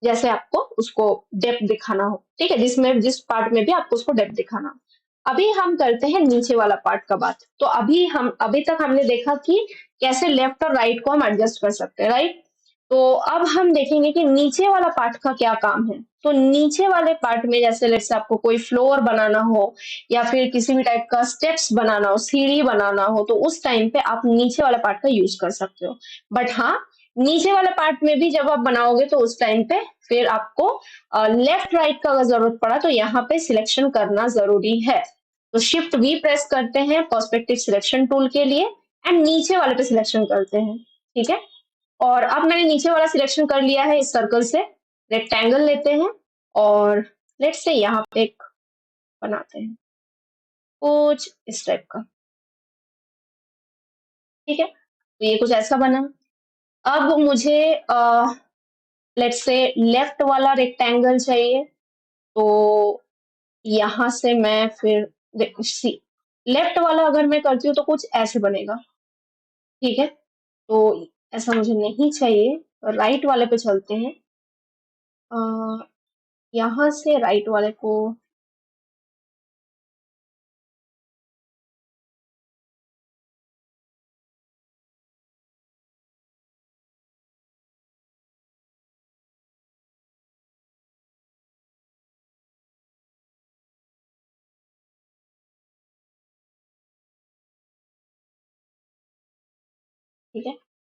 A: जैसे आपको उसको डेप्थ दिखाना हो। ठीक है, जिसमें जिस पार्ट में भी आपको उसको डेप्थ दिखाना हो। अभी हम करते हैं नीचे वाला पार्ट का बात। तो अभी तक हमने देखा कि कैसे लेफ्ट और राइट को हम एडजस्ट कर सकते हैं, राइट। तो अब हम देखेंगे कि नीचे वाला पार्ट का क्या काम है। तो नीचे वाले पार्ट में जैसे लेट्स से आपको कोई फ्लोर बनाना हो या फिर किसी भी टाइप का स्टेप्स बनाना हो, सीढ़ी बनाना हो, तो उस टाइम पे आप नीचे वाला पार्ट का यूज कर सकते हो। बट हाँ, नीचे वाले पार्ट में भी जब आप बनाओगे तो उस टाइम पे फिर आपको लेफ्ट राइट का अगर जरूरत पड़ा तो यहाँ पे सिलेक्शन करना जरूरी है। तो शिफ्ट वी प्रेस करते हैं पर्सपेक्टिव सिलेक्शन टूल के लिए एंड नीचे वाले पे सिलेक्शन करते हैं। ठीक है, और अब मैंने नीचे वाला सिलेक्शन कर लिया है। इस सर्कल से रेक्टेंगल लेते हैं और लेट्स से यहाँ पे एक बनाते हैं कुछ इस टाइप का। ठीक है, तो ये कुछ ऐसा बना। अब मुझे लेट्स से लेफ्ट वाला रेक्टेंगल चाहिए, तो यहां से मैं फिर सी लेफ्ट वाला अगर मैं करती हूँ तो कुछ ऐसे बनेगा। ठीक है, तो ऐसा मुझे नहीं चाहिए, राइट वाले पे चलते हैं। यहाँ से राइट वाले को ठीक है,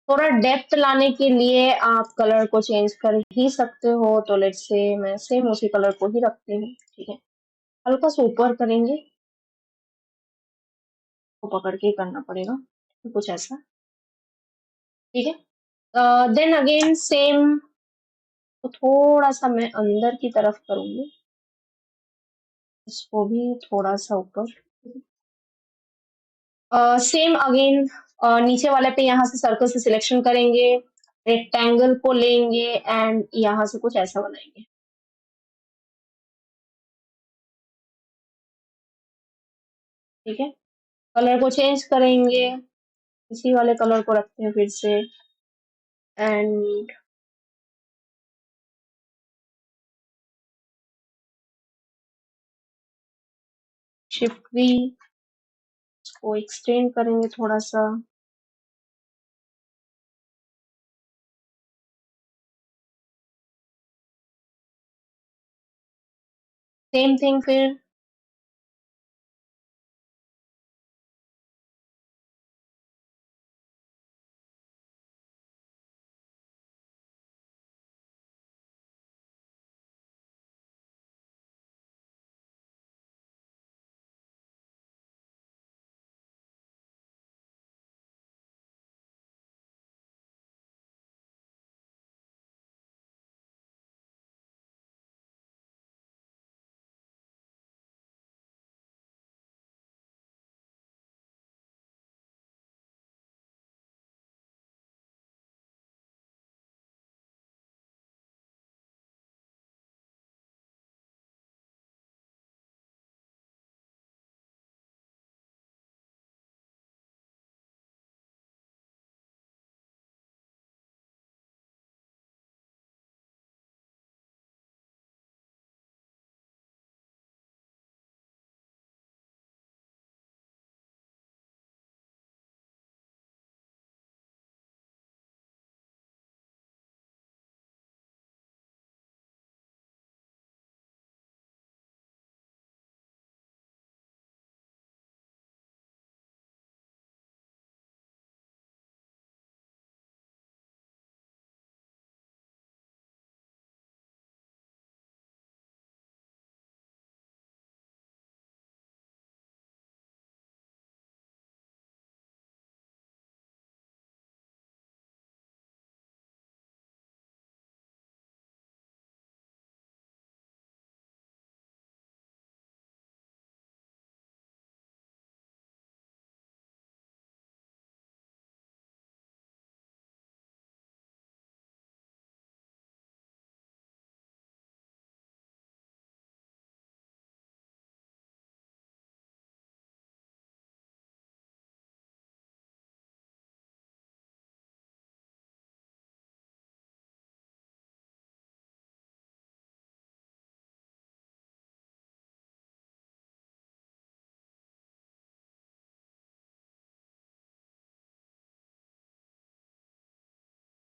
A: थोड़ा डेप्थ लाने के लिए आप कलर को चेंज कर ही सकते हो। तो लेट्स से मैं सेम उसी कलर को ही रखती हूँ। ठीक है, हल्का सा ऊपर करेंगे, वो पकड़ के ही करना पड़ेगा, तो कुछ ऐसा। ठीक है, देन अगेन सेम, तो थोड़ा सा मैं अंदर की तरफ करूंगी, इसको भी थोड़ा सा ऊपर। सेम अगेन नीचे वाले पे यहाँ से सर्कल से सिलेक्शन करेंगे, रेक्टेंगल को लेंगे एंड यहाँ से कुछ ऐसा बनाएंगे। ठीक है? कलर को चेंज करेंगे, इसी वाले कलर को रखते हैं फिर से एंड शिफ्ट वी, इसको एक्सटेंड करेंगे थोड़ा-सा। सेम थिंग फिर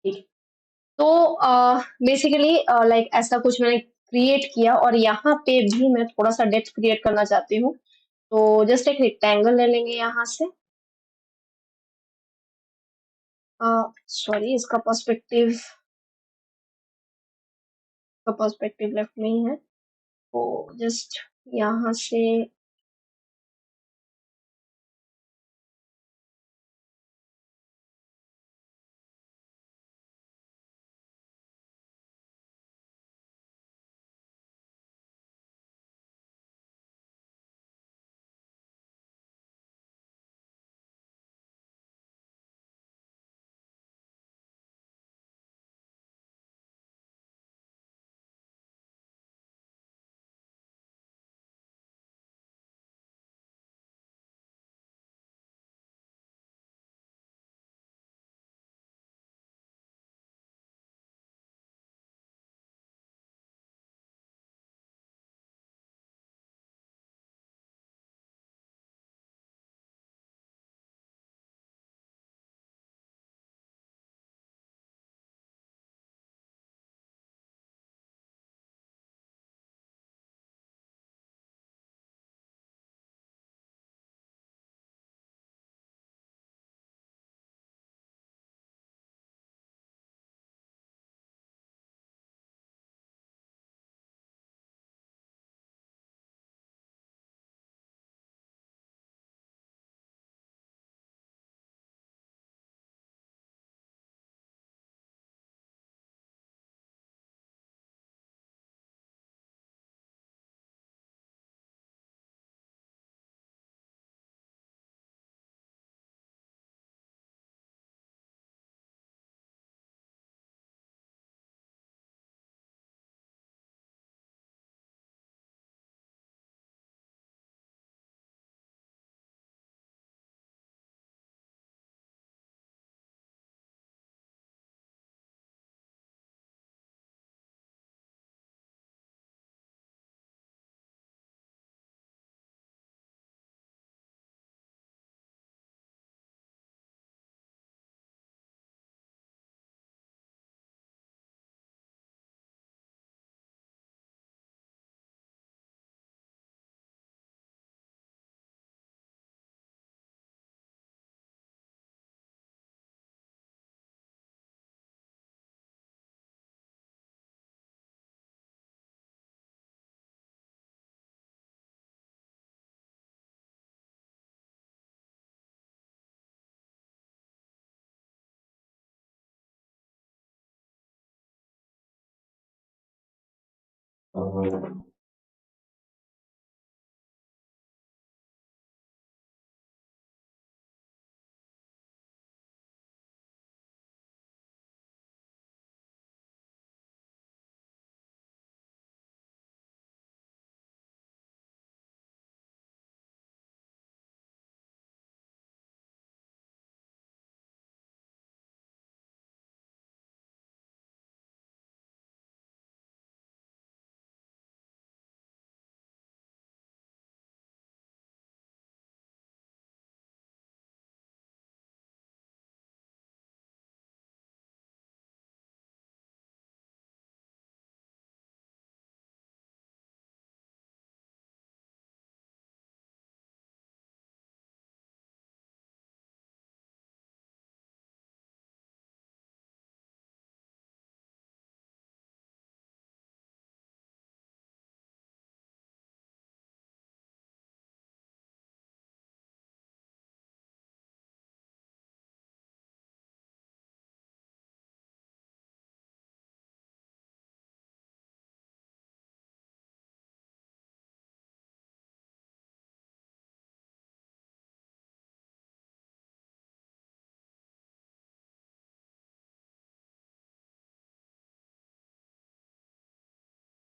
A: ठीक है। तो बेसिकली लाइक ऐसा कुछ मैंने क्रिएट किया और यहाँ पे भी मैं थोड़ा-सा डेप्थ क्रिएट करना चाहती हूँ। तो जस्ट एक रेक्टेंगल ले लेंगे यहाँ से। सॉरी, इसका पर्सपेक्टिव लेफ्ट में ही है। तो जस्ट यहाँ से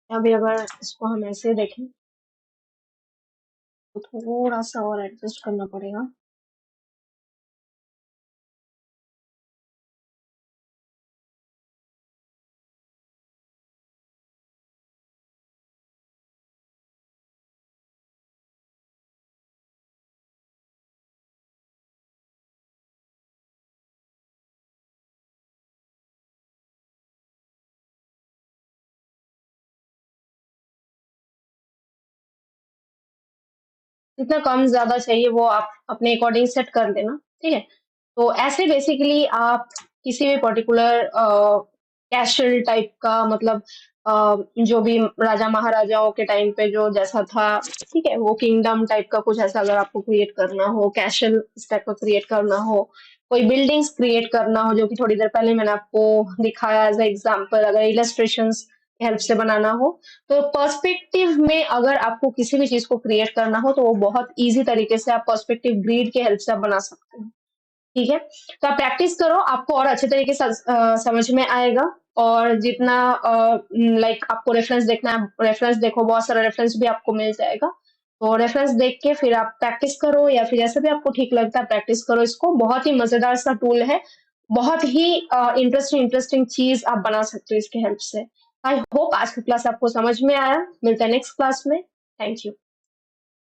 A: अभी अगर इसको हम ऐसे देखें तो थोड़ा सा और एडजस्ट करना पड़ेगा। जितना कम ज़्यादा चाहिए वो आप अपने अकॉर्डिंग सेट कर देना, ठीक है? तो ऐसे बेसिकली आप किसी भी पर्टिकुलर कैसल टाइप का मतलब जो भी राजा-महाराजाओं के टाइम पे जो जैसा था, ठीक है? वो किंगडम टाइप का कुछ ऐसा अगर आपको क्रिएट करना हो, कैसल इस टाइप का क्रिएट करना हो, कोई बिल्डिंग्स क्रिएट करना हो जो कि थोड़ी देर पहले मैंने आपको दिखाया एज़ अ एग्ज़ाम्पल अगर इलस्ट्रेशंस की हेल्प से बनाना हो, तो पर्सपेक्टिव में अगर आपको किसी भी चीज़ को क्रिएट करना हो तो वो बहुत ईज़ी तरीके से आप पर्सपेक्टिव ग्रिड की हेल्प से आप बना सकते हैं। ठीक है? तो आप प्रैक्टिस करो, आपको और अच्छे तरीके से समझ में आएगा और जितना लाइक आपको रेफरेंस देखना है, रेफरेंस देखो, बहुत सारा रेफरेंस भी आपको मिल जाएगा। तो रेफरेंस देख के फिर आप प्रैक्टिस करो या फिर जैसे भी आपको ठीक लगता है प्रैक्टिस करो इसको, बहुत ही मज़ेदार सा टूल है। बहुत ही इंटरेस्टिंग इंटरेस्टिंग चीज़ आप बना सकते हो इसकी हेल्प से। आई होप आज का क्लास आपको समझ में आया। मिलते हैं नेक्स्ट क्लास में। Thank you.